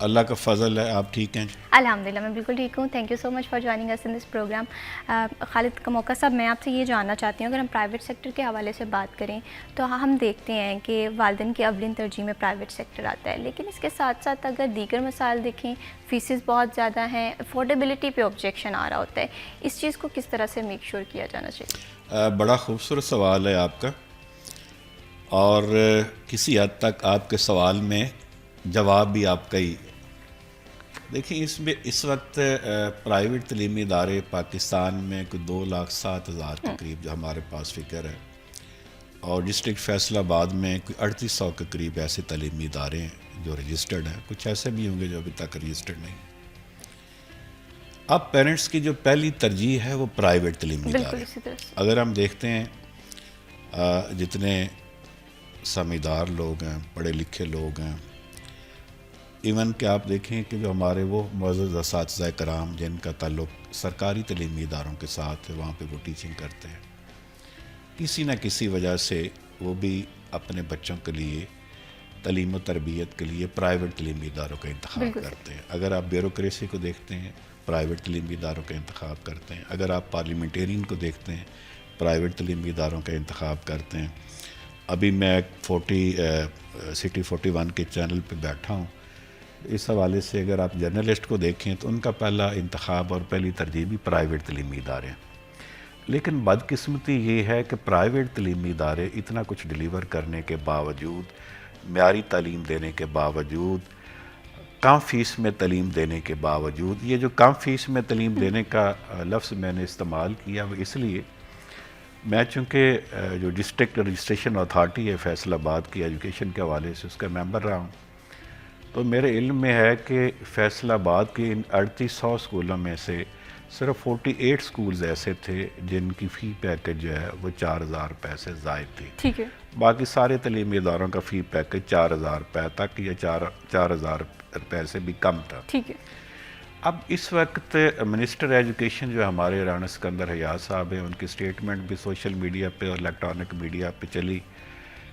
اللہ کا فضل ہے. آپ ٹھیک ہیں؟ الحمدللہ میں بالکل ٹھیک ہوں. Thank you so much for joining us in this program. Khalid کموکا صاحب، میں آپ سے یہ جاننا چاہتی ہوں، اگر ہم پرائیویٹ سیکٹر کے حوالے سے بات کریں تو ہم دیکھتے ہیں کہ والدین کی اولین ترجیح میں پرائیویٹ سیکٹر آتا ہے، لیکن اس کے ساتھ ساتھ اگر دیگر مسائل دیکھیں، فیسز بہت زیادہ ہیں، افورڈیبلٹی پہ آبجیکشن آ رہا ہوتا ہے. اس چیز کو کس طرح سے میک شیور کیا جانا چاہیے؟ بڑا خوبصورت سوال ہے آپ کا، اور کسی حد تک آپ کے سوال میں جواب بھی آپ کا ہی. دیکھیں، اس وقت پرائیویٹ تعلیمی ادارے پاکستان میں کوئی 2,07,000 کے قریب جو ہمارے پاس فگر ہے، اور ڈسٹرکٹ فیصل آباد میں کوئی 3800 کے قریب ایسے تعلیمی ادارے ہیں جو رجسٹرڈ ہیں. کچھ ایسے بھی ہوں گے جو ابھی تک رجسٹرڈ نہیں. اب پیرنٹس کی جو پہلی ترجیح ہے وہ پرائیویٹ تعلیمی ادارے. اگر ہم دیکھتے ہیں جتنے سمجھدار لوگ ہیں، پڑھے لکھے لوگ ہیں، ایون کہ آپ دیکھیں کہ جو ہمارے وہ معزز اساتذہ کرام جن کا تعلق سرکاری تعلیمی اداروں کے ساتھ ہے، وہاں پہ وہ ٹیچنگ کرتے ہیں، کسی نہ کسی وجہ سے وہ بھی اپنے بچوں کے لیے تعلیم و تربیت کے لیے پرائیویٹ تعلیمی اداروں کا انتخاب کرتے ہیں. اگر آپ بیوروکریسی کو دیکھتے ہیں، پرائیویٹ تعلیمی اداروں کا انتخاب کرتے ہیں. اگر آپ پارلیمنٹیرین کو دیکھتے ہیں، پرائیویٹ تعلیمی اداروں کا انتخاب کرتے ہیں. ابھی میں سٹی 41 کے چینل پہ بیٹھا ہوں. اس حوالے سے اگر آپ جرنلسٹ کو دیکھیں تو ان کا پہلا انتخاب اور پہلی ترجیح بھی پرائیویٹ تعلیمی ادارے ہیں. لیکن بدقسمتی یہ ہے کہ پرائیویٹ تعلیمی ادارے اتنا کچھ ڈیلیور کرنے کے باوجود، معیاری تعلیم دینے کے باوجود، کم فیس میں تعلیم دینے کے باوجود، یہ جو کم فیس میں تعلیم دینے کا لفظ میں نے استعمال کیا وہ اس لیے، میں چونکہ جو ڈسٹرکٹ رجسٹریشن اتھارٹی ہے فیصل آباد کی ایجوکیشن کے حوالے سے اس کا ممبر رہا ہوں، تو میرے علم میں ہے کہ فیصل آباد کے ان 3800 اسکولوں میں سے صرف 48 اسکولز ایسے تھے جن کی فی پیکج جو ہے وہ 4,000 روپے سے زائد تھی. ٹھیک ہے. باقی سارے تعلیمی اداروں کا فی پیکج 4,000 روپے تک یا 4,000 روپے سے بھی کم تھا. ٹھیک ہے. اب اس وقت منسٹر ایجوکیشن جو ہمارے رانا سکندر حیات صاحب ہیں، ان کی سٹیٹمنٹ بھی سوشل میڈیا پہ اور الیکٹرانک میڈیا پہ چلی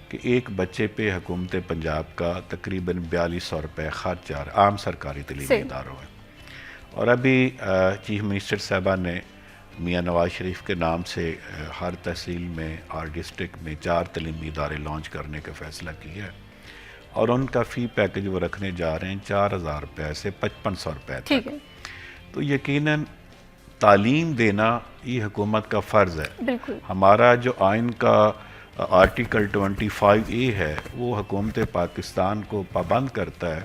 کہ ایک بچے پہ حکومت پنجاب کا تقریباً 4,200 روپے خرچ جا رہا عام سرکاری تعلیمی اداروں میں. اور ابھی چیف منسٹر صاحبہ نے میاں نواز شریف کے نام سے ہر تحصیل میں اور ڈسٹرکٹ میں 4 تعلیمی ادارے لانچ کرنے کا فیصلہ کیا ہے، اور ان کا فی پیکج وہ رکھنے جا رہے ہیں 4,000 روپے سے 5,500 روپے تک. تو یقیناً تعلیم دینا یہ حکومت کا فرض ہے. بالکل. ہمارا جو آئین کا آرٹیکل 25A ہے وہ حکومت پاکستان کو پابند کرتا ہے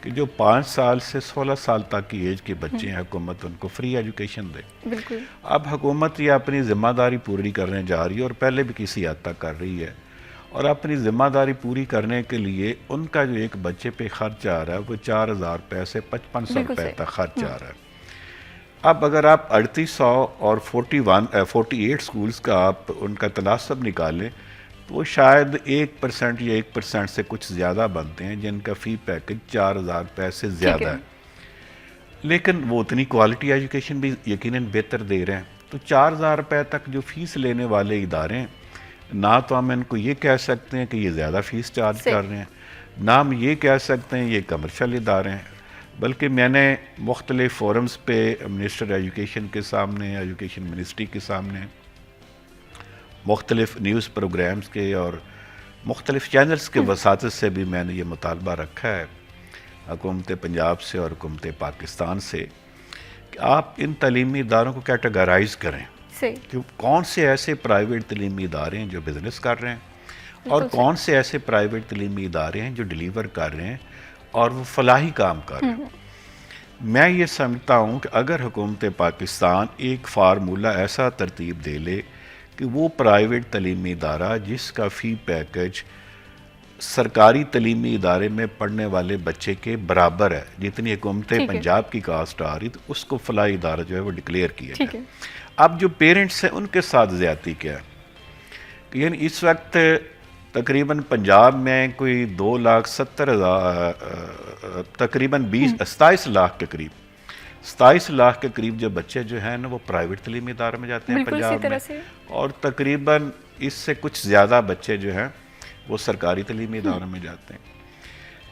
کہ جو 5 سال سے 16 سال تک کی ایج کے بچے ہیں حکومت ان کو فری ایجوکیشن دے. بالکل. اب حکومت یہ اپنی ذمہ داری پوری کرنے جا رہی ہے، اور پہلے بھی کسی حد تک کر رہی ہے، اور اپنی ذمہ داری پوری کرنے کے لیے ان کا جو ایک بچے پہ خرچ آ رہا ہے وہ 4,000 روپے سے 5,500 روپے تک خرچ آ رہا ہے. اب اگر آپ 3800 اور 48 سکولز کا آپ ان کا تناسب نکالیں تو وہ شاید 1% یا 1% سے کچھ زیادہ بنتے ہیں جن کا فی پیکج 4,000 روپے سے زیادہ ہے. لیکن وہ اتنی کوالٹی ایجوکیشن بھی یقیناً بہتر دے رہے ہیں. تو 4,000 روپے تک جو فیس لینے والے ادارے ہیں، نہ تو ہم ان کو یہ کہہ سکتے ہیں کہ یہ زیادہ فیس چارج کر رہے ہیں، نہ ہم یہ کہہ سکتے ہیں یہ کمرشل ادارے ہیں. بلکہ میں نے مختلف فورمز پہ منسٹر ایجوکیشن کے سامنے، ایجوکیشن منسٹری کے سامنے، مختلف نیوز پروگرامز کے اور مختلف چینلز کے وساطت سے بھی میں نے یہ مطالبہ رکھا ہے حکومت پنجاب سے اور حکومت پاکستان سے کہ آپ ان تعلیمی اداروں کو کیٹیگرائز کریں کہ کون سے ایسے پرائیویٹ تعلیمی ادارے ہیں جو بزنس کر رہے ہیں اور کون سے ایسے پرائیویٹ تعلیمی ادارے ہیں جو ڈیلیور کر رہے ہیں اور وہ فلاحی کام کر رہے ہیں. میں یہ سمجھتا ہوں کہ اگر حکومت پاکستان ایک فارمولہ ایسا ترتیب دے لے کہ وہ پرائیویٹ تعلیمی ادارہ جس کا فی پیکج سرکاری تعلیمی ادارے میں پڑھنے والے بچے کے برابر ہے، جتنی حکومت پنجاب کی کاسٹ آ رہی، تو اس کو فلاحی ادارہ جو ہے وہ ڈکلیئر کیا جائے. اب جو پیرنٹس ہیں ان کے ساتھ زیادتی کیا ہے، یعنی اس وقت تقریباً پنجاب میں کوئی 2,70,000 تقریباً 27 لاکھ کے قریب 27 لاکھ کے قریب جو بچے جو ہیں نا وہ پرائیویٹ تعلیمی ادارے میں جاتے ہیں پنجاب میں، اور تقریباً اس سے کچھ زیادہ بچے جو ہیں وہ سرکاری تعلیمی اداروں میں جاتے ہیں.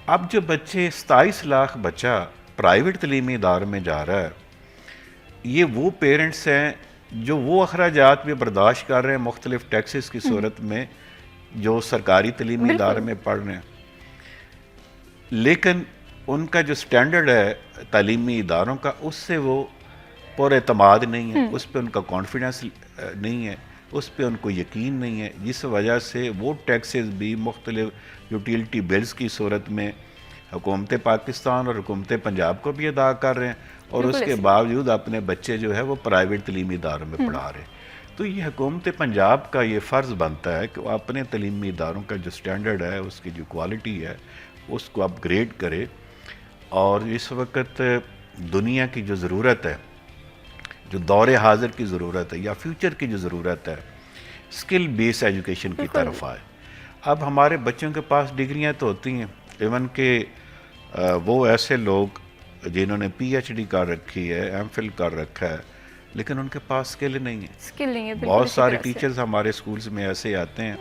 اب جو بچے 27 لاکھ بچہ پرائیویٹ تعلیمی اداروں میں جا رہا ہے، یہ وہ پیرنٹس ہیں جو وہ اخراجات بھی برداشت کر رہے ہیں مختلف ٹیکسز کی صورت میں جو سرکاری تعلیمی ادارے میں پڑھ رہے ہیں، لیکن ان کا جو سٹینڈرڈ ہے تعلیمی اداروں کا، اس سے وہ پر اعتماد نہیں ہے، اس پہ ان کا کانفیڈنس نہیں ہے، اس پہ ان کو یقین نہیں ہے، جس وجہ سے وہ ٹیکسز بھی مختلف یوٹیلٹی بلز کی صورت میں حکومت پاکستان اور حکومت پنجاب کو بھی ادا کر رہے ہیں، اور اس کے باوجود اپنے بچے جو ہے وہ پرائیویٹ تعلیمی اداروں میں پڑھا رہے ہیں۔ تو یہ حکومت پنجاب کا یہ فرض بنتا ہے کہ وہ اپنے تعلیمی اداروں کا جو سٹینڈرڈ ہے، اس کی جو کوالٹی ہے، اس کو اپ گریڈ کرے، اور اس وقت دنیا کی جو ضرورت ہے، جو دور حاضر کی ضرورت ہے یا فیوچر کی جو ضرورت ہے، اسکل بیس ایجوکیشن کی طرف آئے۔ اب ہمارے بچوں کے پاس ڈگریاں تو ہوتی ہیں، ایون کہ وہ ایسے لوگ جنہوں نے پی ایچ ڈی کر رکھی ہے، ایم فل کر رکھا ہے، لیکن ان کے پاس اسکل نہیں ہے۔ بہت سارے ٹیچرز ہمارے اسکولز میں ایسے آتے ہیں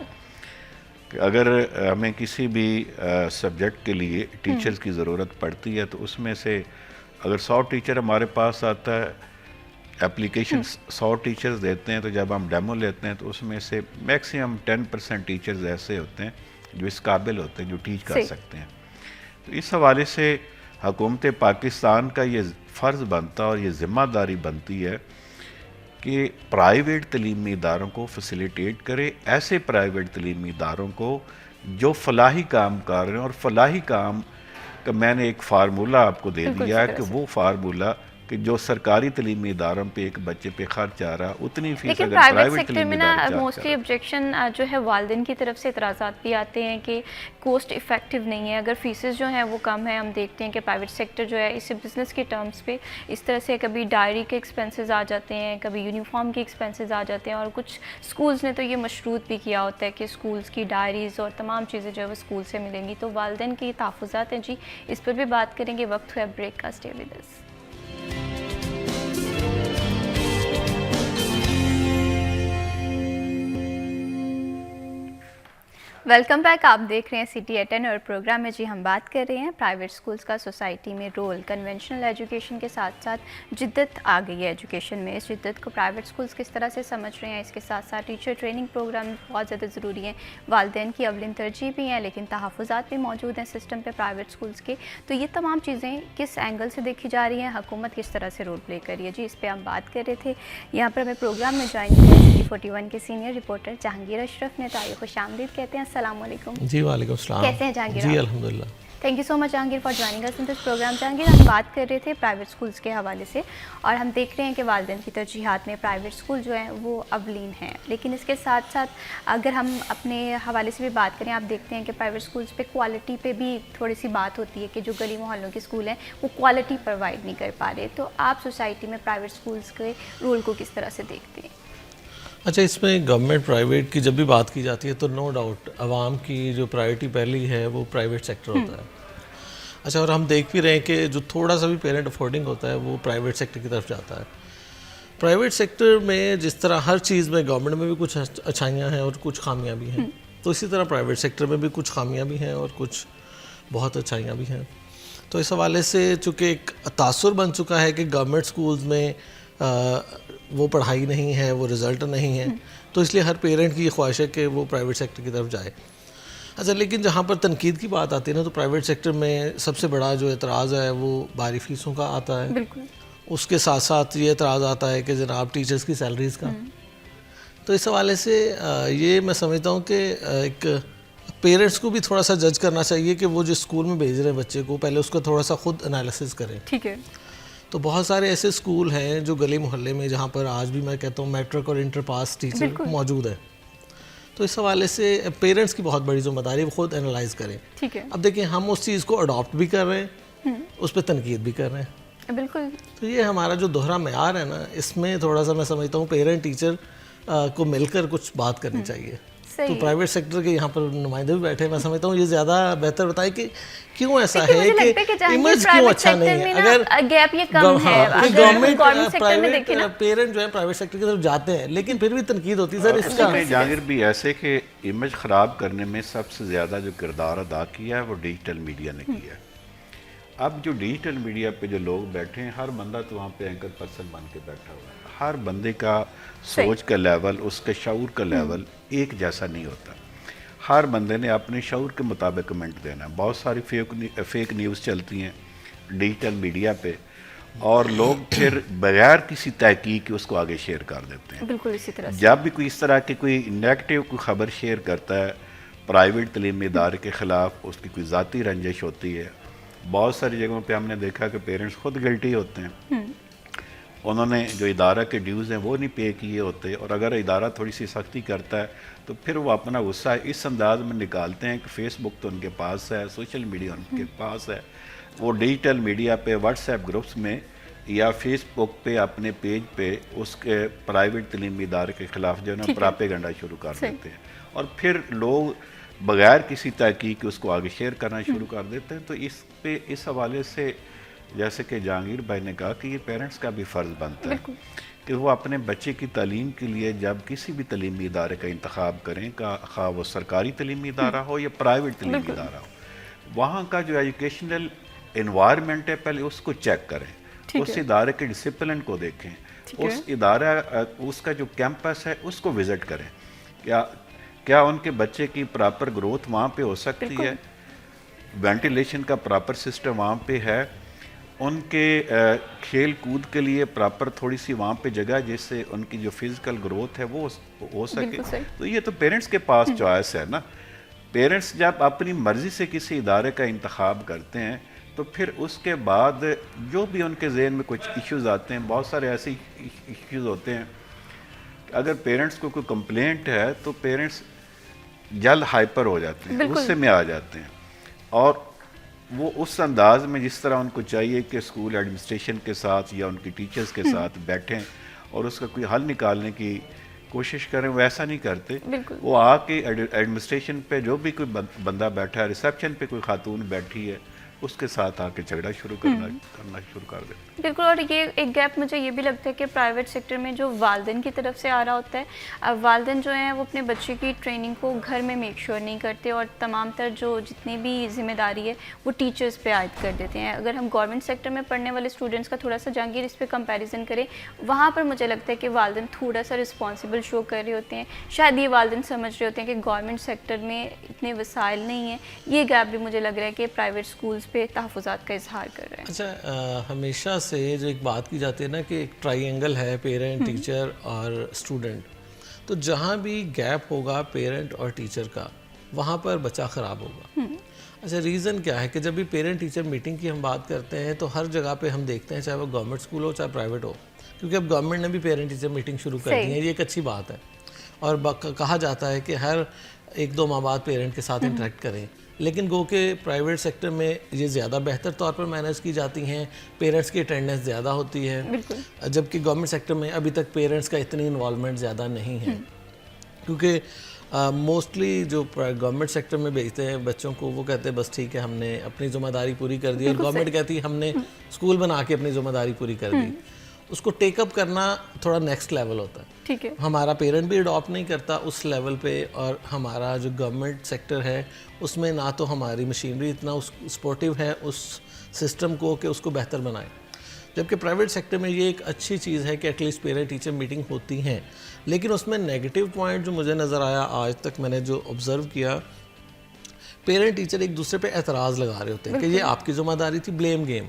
کہ اگر ہمیں کسی بھی سبجیکٹ کے لیے ٹیچرز کی ضرورت پڑتی ہے تو اس میں سے اگر 100 ٹیچر ہمارے پاس آتا ہے، اپلیکیشن 100 ٹیچرز دیتے ہیں، تو جب ہم ڈیمو لیتے ہیں تو اس میں سے میکسیمم 10% ٹیچرز ایسے ہوتے ہیں جو اس قابل ہوتے ہیں، جو ٹیچ کر سکتے ہیں۔ تو اس حوالے سے حکومت پاکستان کا یہ فرض بنتا اور یہ ذمہ داری بنتی ہے کہ پرائیویٹ تعلیمی اداروں کو فیسیلیٹیٹ کرے، ایسے پرائیویٹ تعلیمی اداروں کو جو فلاحی کام کر رہے ہیں، اور فلاحی کام کا میں نے ایک فارمولہ آپ کو دے دیا ہے کہ وہ فارمولہ کہ جو سرکاری تعلیمی اداروں پہ ایک بچے پہ خرچ آ رہا اتنی فیس لیکن اگر پرائیویٹ پرائیویٹ سیکٹر تعلیمی میں ادارے نا چارج موسٹلی آبجیکشن جو ہے والدین کی طرف سے اعتراضات بھی آتے ہیں کہ کوسٹ افیکٹو نہیں ہے، اگر فیسز جو ہیں وہ کم ہیں۔ ہم دیکھتے ہیں کہ پرائیویٹ سیکٹر جو ہے اسے بزنس کے ٹرمز پہ اس طرح سے کبھی ڈائری کے ایکسپینسز آ جاتے ہیں، کبھی یونیفارم کے ایکسپینسز آ جاتے ہیں، اور کچھ سکولز نے تو یہ مشروط بھی کیا ہوتا ہے کہ سکولز کی ڈائریز اور تمام چیزیں جو ہے وہ سکول سے ملیں گی۔ تو والدین کی تحفظات ہیں جی، اس پر بھی بات کریں گے۔ وقت ہوا بریک کا، stay with us. Welcome back, آپ دیکھ رہے ہیں سٹی ایٹ 10 اور پروگرام میں جی ہم بات کر رہے ہیں پرائیویٹ سکولز کا سوسائٹی میں رول۔ کنونشنل ایجوکیشن کے ساتھ ساتھ جدت آ گئی ہے ایجوکیشن میں، اس جدت کو پرائیویٹ سکولز کس طرح سے سمجھ رہے ہیں، اس کے ساتھ ساتھ ٹیچر ٹریننگ پروگرام بہت زیادہ ضروری ہیں، والدین کی اولین ترجیح بھی ہیں، لیکن تحفظات بھی موجود ہیں سسٹم پہ پرائیویٹ سکولز کے۔ تو یہ تمام چیزیں کس اینگل سے دیکھی جا رہی ہیں، حکومت کس طرح سے رول پلے کر رہی ہے، جی اس پہ ہم بات کر رہے تھے۔ یہاں پر ہمیں پروگرام میں جوائن کیا ہے CT41 کے سینئر رپورٹر جہانگیر اشرف نے۔ تو خوش آمدید کہتے ہیں، السلام علیکم۔ جی وعلیکم السلام، کیسے ہیں جہانگیر؟ جی الحمدللہ۔ Thank you so much Jahangir for joining us in this programme. Jahangir, ہم بات کر رہے تھے پرائیویٹ سکولز کے حوالے سے، اور ہم دیکھ رہے ہیں کہ والدین کی ترجیحات میں پرائیویٹ سکول جو ہیں وہ اولین ہیں، لیکن اس کے ساتھ ساتھ اگر ہم اپنے حوالے سے بھی بات کریں، آپ دیکھتے ہیں کہ پرائیویٹ سکولز پہ کوالٹی پہ بھی تھوڑی سی بات ہوتی ہے کہ جو گلی محلوں کے سکول ہیں وہ کوالٹی پرووائڈ نہیں کر پا رہے۔ تو آپ سوسائٹی میں پرائیویٹ سکولز کے رول کو کس طرح سے دیکھتے ہیں؟ اچھا، اس میں گورنمنٹ پرائیویٹ کی جب بھی بات کی جاتی ہے تو نو ڈاؤٹ عوام کی جو پرائیورٹی پہلی ہے وہ پرائیویٹ سیکٹر ہوتا ہے۔ اچھا، اور ہم دیکھ بھی رہے ہیں کہ جو تھوڑا سا بھی پیرنٹ افورڈنگ ہوتا ہے وہ پرائیویٹ سیکٹر کی طرف جاتا ہے۔ پرائیویٹ سیکٹر میں جس طرح ہر چیز میں گورنمنٹ میں بھی کچھ اچھائیاں ہیں اور کچھ خامیاں بھی ہیں، تو اسی طرح پرائیویٹ سیکٹر میں بھی کچھ خامیاں بھی ہیں اور کچھ بہت اچھائیاں بھی ہیں۔ تو اس حوالے سے چونکہ ایک تاثر بن چکا ہے کہ گورنمنٹ سکولز میں وہ پڑھائی نہیں ہے، وہ رزلٹ نہیں ہے، تو اس لیے ہر پیرنٹ کی یہ خواہش ہے کہ وہ پرائیویٹ سیکٹر کی طرف جائے۔ اچھا، لیکن جہاں پر تنقید کی بات آتی ہے نا، تو پرائیویٹ سیکٹر میں سب سے بڑا جو اعتراض ہے وہ بھاری فیسوں کا آتا ہے۔ بالکل۔ اس کے ساتھ ساتھ یہ اعتراض آتا ہے کہ جناب ٹیچرز کی سیلریز کا۔ تو اس حوالے سے یہ میں سمجھتا ہوں کہ ایک پیرنٹس کو بھی تھوڑا سا جج کرنا چاہیے کہ وہ جو اسکول میں بھیج رہے ہیں بچے کو، پہلے اس کا تھوڑا سا خود انالیسس کریں۔ ٹھیک ہے۔ تو بہت سارے ایسے اسکول ہیں جو گلی محلے میں جہاں پر آج بھی میں کہتا ہوں میٹرک اور انٹر پاس ٹیچر موجود ہے۔ تو اس حوالے سے پیرنٹس کی بہت بڑی ذمہ داری ہے وہ خود انالائز کریں۔ ٹھیک ہے۔ اب دیکھیں، ہم اس چیز کو اڈاپٹ بھی کر رہے ہیں، اس پہ تنقید بھی کر رہے ہیں۔ بالکل۔ تو یہ ہمارا جو دوہرا معیار ہے نا، اس میں تھوڑا سا میں سمجھتا ہوں پیرنٹ ٹیچر کو مل کر کچھ بات کرنی چاہیے۔ تو پرائیویٹ سیکٹر کے یہاں پر نمائندے بھی بیٹھے ہیں، میں سمجھتا ہوں یہ زیادہ بہتر بتائیں کہ کیوں ایسا ہے کہ امیج کیوں اچھا نہیں ہے. اگر گیپ یہ کم ہے، گورنمنٹ پرائیویٹ پیرنٹ جو ہے پرائیویٹ سیکٹر کی طرف جاتے ہیں لیکن پھر بھی تنقید ہوتی ہے سر اس کا. جہانگیر بھی ایسے کہ امیج خراب کرنے میں سب سے زیادہ جو کردار ادا کیا ہے وہ ڈیجیٹل میڈیا نے کیا ہے. اب جو ڈیجیٹل میڈیا پہ جو لوگ بیٹھے ہیں، ہر بندہ تو وہاں پہ اینکر پرسن بن کے بیٹھا ہوا ہے. ہر بندے کا سوچ کا لیول، اس کے شعور کا لیول ایک جیسا نہیں ہوتا. ہر بندے نے اپنے شعور کے مطابق کمنٹ دینا ہے. بہت ساری فیک نیوز چلتی ہیں ڈیجیٹل میڈیا پہ اور لوگ پھر بغیر کسی تحقیق کے اس کو آگے شیئر کر دیتے ہیں. بالکل اسی طرح جب بھی کوئی اس طرح کی کوئی نیگیٹو کوئی خبر شیئر کرتا ہے پرائیویٹ تعلیمی ادارے کے خلاف، اس کی کوئی ذاتی رنجش ہوتی ہے. بہت ساری جگہوں پہ ہم نے دیکھا کہ پیرنٹس خود گلٹی ہوتے ہیں، انہوں نے جو ادارہ کے ڈیوز ہیں وہ نہیں پے کیے ہوتے، اور اگر ادارہ تھوڑی سی سختی کرتا ہے تو پھر وہ اپنا غصہ اس انداز میں نکالتے ہیں کہ فیس بک تو ان کے پاس ہے، سوشل میڈیا ان کے پاس ہے، وہ ڈیجیٹل میڈیا پہ واٹس ایپ گروپس میں یا فیس بک پہ اپنے پیج پہ اس کے پرائیویٹ تعلیمی ادارے کے خلاف جو ہے نا پراپیگنڈا شروع کر دیتے ہیں، اور پھر لوگ بغیر کسی تحقیق کے اس کو آگے شیئر کرنا شروع کر دیتے ہیں. تو اس حوالے سے جیسے کہ جہانگیر بھائی نے کہا کہ یہ پیرنٹس کا بھی فرض بنتا ہے کہ وہ اپنے بچے کی تعلیم کے لیے جب کسی بھی تعلیمی ادارے کا انتخاب کریں، خواہ وہ سرکاری تعلیمی ادارہ ہو یا پرائیویٹ تعلیمی ادارہ ہو، وہاں کا جو ایجوکیشنل انوائرمنٹ ہے پہلے اس کو چیک کریں، اس ادارے کے ڈسپلن کو دیکھیں، اس ادارہ اس کا جو کیمپس ہے اس کو وزٹ کریں. کیا ان کے بچے کی پراپر گروتھ وہاں پہ ہو سکتی ہے، وینٹیلیشن کا پراپر سسٹم وہاں پہ ہے، ان کے کھیل کود کے لیے پراپر تھوڑی سی وہاں پہ جگہ جس سے ان کی جو فزیکل گروتھ ہے وہ ہو سکے. تو یہ تو پیرنٹس کے پاس چوائس ہے نا. پیرنٹس جب اپنی مرضی سے کسی ادارے کا انتخاب کرتے ہیں تو پھر اس کے بعد جو بھی ان کے ذہن میں کچھ ایشوز آتے ہیں، بہت سارے ایسے ایشوز ہوتے ہیں، اگر پیرنٹس کو کوئی کمپلینٹ ہے تو پیرنٹس جلد ہائپر ہو جاتے ہیں، غصے میں آ جاتے ہیں، اور وہ اس انداز میں جس طرح ان کو چاہیے کہ اسکول ایڈمنسٹریشن کے ساتھ یا ان کی ٹیچرز کے ساتھ بیٹھیں اور اس کا کوئی حل نکالنے کی کوشش کریں، وہ ایسا نہیں کرتے. وہ آ کے ایڈمنسٹریشن پہ جو بھی کوئی بندہ بیٹھا ہے، ریسیپشن پہ کوئی خاتون بیٹھی ہے، اس کے ساتھ آ کے جھگڑا کرنا شروع کر دیتے. بالکل. اور یہ ایک گیپ مجھے یہ بھی لگتا ہے کہ پرائیویٹ سیکٹر میں جو والدین کی طرف سے آ رہا ہوتا ہے، اب والدین جو ہیں وہ اپنے بچے کی ٹریننگ کو گھر میں میک شور نہیں کرتے اور تمام تر جو جتنی بھی ذمہ داری ہے وہ ٹیچرز پہ عائد کر دیتے ہیں. اگر ہم گورنمنٹ سیکٹر میں پڑھنے والے اسٹوڈنٹس کا تھوڑا سا جہانگیر اس پہ کمپیریزن کریں، وہاں پر مجھے لگتا ہے کہ والدین تھوڑا سا رسپانسبل شو کر رہے ہوتے ہیں. شاید یہ والدین سمجھ رہے ہوتے ہیں کہ گورنمنٹ سیکٹر میں اتنے وسائل نہیں ہیں. یہ گیپ بھی مجھے لگ رہا ہے کہ پرائیویٹ اسکولس پہ تحفظات کا اظہار کر رہے ہیں. اچھا، ہمیشہ سے جو ایک بات کی جاتی ہے نا کہ ایک ٹرائی اینگل ہے پیرنٹ، ٹیچر اور اسٹوڈنٹ، تو جہاں بھی گیپ ہوگا پیرنٹ اور ٹیچر کا وہاں پر بچہ خراب ہوگا. اچھا، ریزن کیا ہے کہ جب بھی پیرنٹ ٹیچر میٹنگ کی ہم بات کرتے ہیں تو ہر جگہ پہ ہم دیکھتے ہیں، چاہے وہ گورنمنٹ اسکول ہو چاہے پرائیویٹ ہو، کیونکہ اب گورنمنٹ نے بھی پیرنٹ ٹیچر میٹنگ شروع کر دی ہے، یہ ایک اچھی بات ہے. اور کہا جاتا ہے کہ ہر 1-2 ماہ بعد پیرنٹ کے ساتھ انٹریکٹ کریں، لیکن گو کہ پرائیویٹ سیکٹر میں یہ زیادہ بہتر طور پر مینیج کی جاتی ہیں، پیرنٹس کی اٹینڈنس زیادہ ہوتی ہے، جبکہ گورنمنٹ سیکٹر میں ابھی تک پیرنٹس کا اتنی انوالومنٹ زیادہ نہیں ہے، کیونکہ موسٹلی جو گورنمنٹ سیکٹر میں بھیجتے ہیں بچوں کو وہ کہتے ہیں بس ٹھیک ہے ہم نے اپنی ذمہ داری پوری کر دی، اور گورنمنٹ کہتی ہے ہم نے اسکول بنا کے اپنی ذمہ داری پوری کر دی. اس کو ٹیک اپ کرنا تھوڑا نیکسٹ لیول ہوتا ہے. ٹھیک ہے، ہمارا پیرنٹ بھی اڈاپٹ نہیں کرتا اس لیول پہ، اور ہمارا جو گورنمنٹ سیکٹر ہے اس میں نہ تو ہماری مشینری اتنا سپورٹیو ہے اس سسٹم کو کہ اس کو بہتر بنائے. جبکہ پرائیویٹ سیکٹر میں یہ ایک اچھی چیز ہے کہ at least parent teacher meeting ہوتی ہیں، لیکن اس میں نیگیٹو پوائنٹ جو مجھے نظر آیا آج تک میں نے جو آبزرو کیا، پیرنٹ ٹیچر ایک دوسرے پہ اعتراض لگا رہے ہوتے ہیں کہ یہ آپ کی ذمہ داری تھی، بلیم گیم.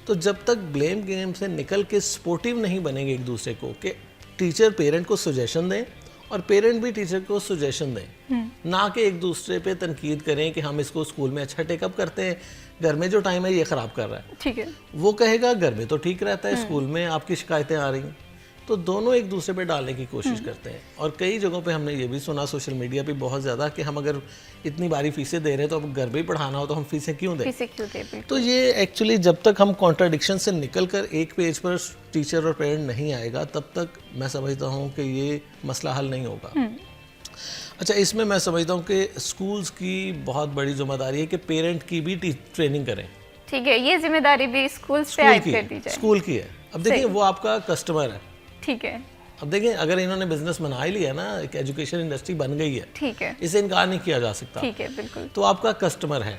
تو جب تک بلیم گیم سے نکل کے سپورٹیو نہیں بنیں گے ایک دوسرے کو کہ ٹیچر پیرنٹ کو سجیشن دیں اور پیرنٹ بھی ٹیچر کو سجیشن دیں، نہ کہ ایک دوسرے پہ تنقید کریں کہ ہم اس کو اسکول میں اچھا ٹیک اپ کرتے ہیں، گھر میں جو ٹائم ہے یہ خراب کر رہا ہے. ٹھیک ہے، وہ کہے گا گھر میں تو ٹھیک رہتا ہے، اسکول میں آپ کی شکایتیں آ رہی ہیں. تو دونوں ایک دوسرے پہ ڈالنے کی کوشش کرتے ہیں. اور کئی جگہوں پہ ہم نے یہ بھی سنا سوشل میڈیا پہ بہت زیادہ کہ ہم اگر اتنی باری فیسیں دے رہے ہیں تو اب گھر بھی پڑھانا ہو تو ہم فیسیں کیوں دیں. تو یہ ایکچولی جب تک ہم کانٹراڈکشن سے نکل کر ایک پیج پر ٹیچر اور پیرنٹ نہیں آئے گا تب تک میں سمجھتا ہوں کہ یہ مسئلہ حل نہیں ہوگا. اچھا اس میں میں سمجھتا ہوں کہ اسکولس کی بہت بڑی ذمہ داری ہے کہ پیرنٹ کی بھی ٹریننگ کریں. ٹھیک ہے, یہ ذمہ داری بھی اسکولس پہ عائد کر دی جائے. اسکول کی ہے. اب دیکھیں وہ آپ کا کسٹمر ہے. ٹھیک ہے. اب دیکھیں اگر انہوں نے بزنس بنا ہی لیا نا, ایک ایجوکیشن انڈسٹری بن گئی ہے, ٹھیک ہے, اسے انکار نہیں کیا جا سکتا. ٹھیک ہے, بالکل. تو آپ کا کسٹمر ہے,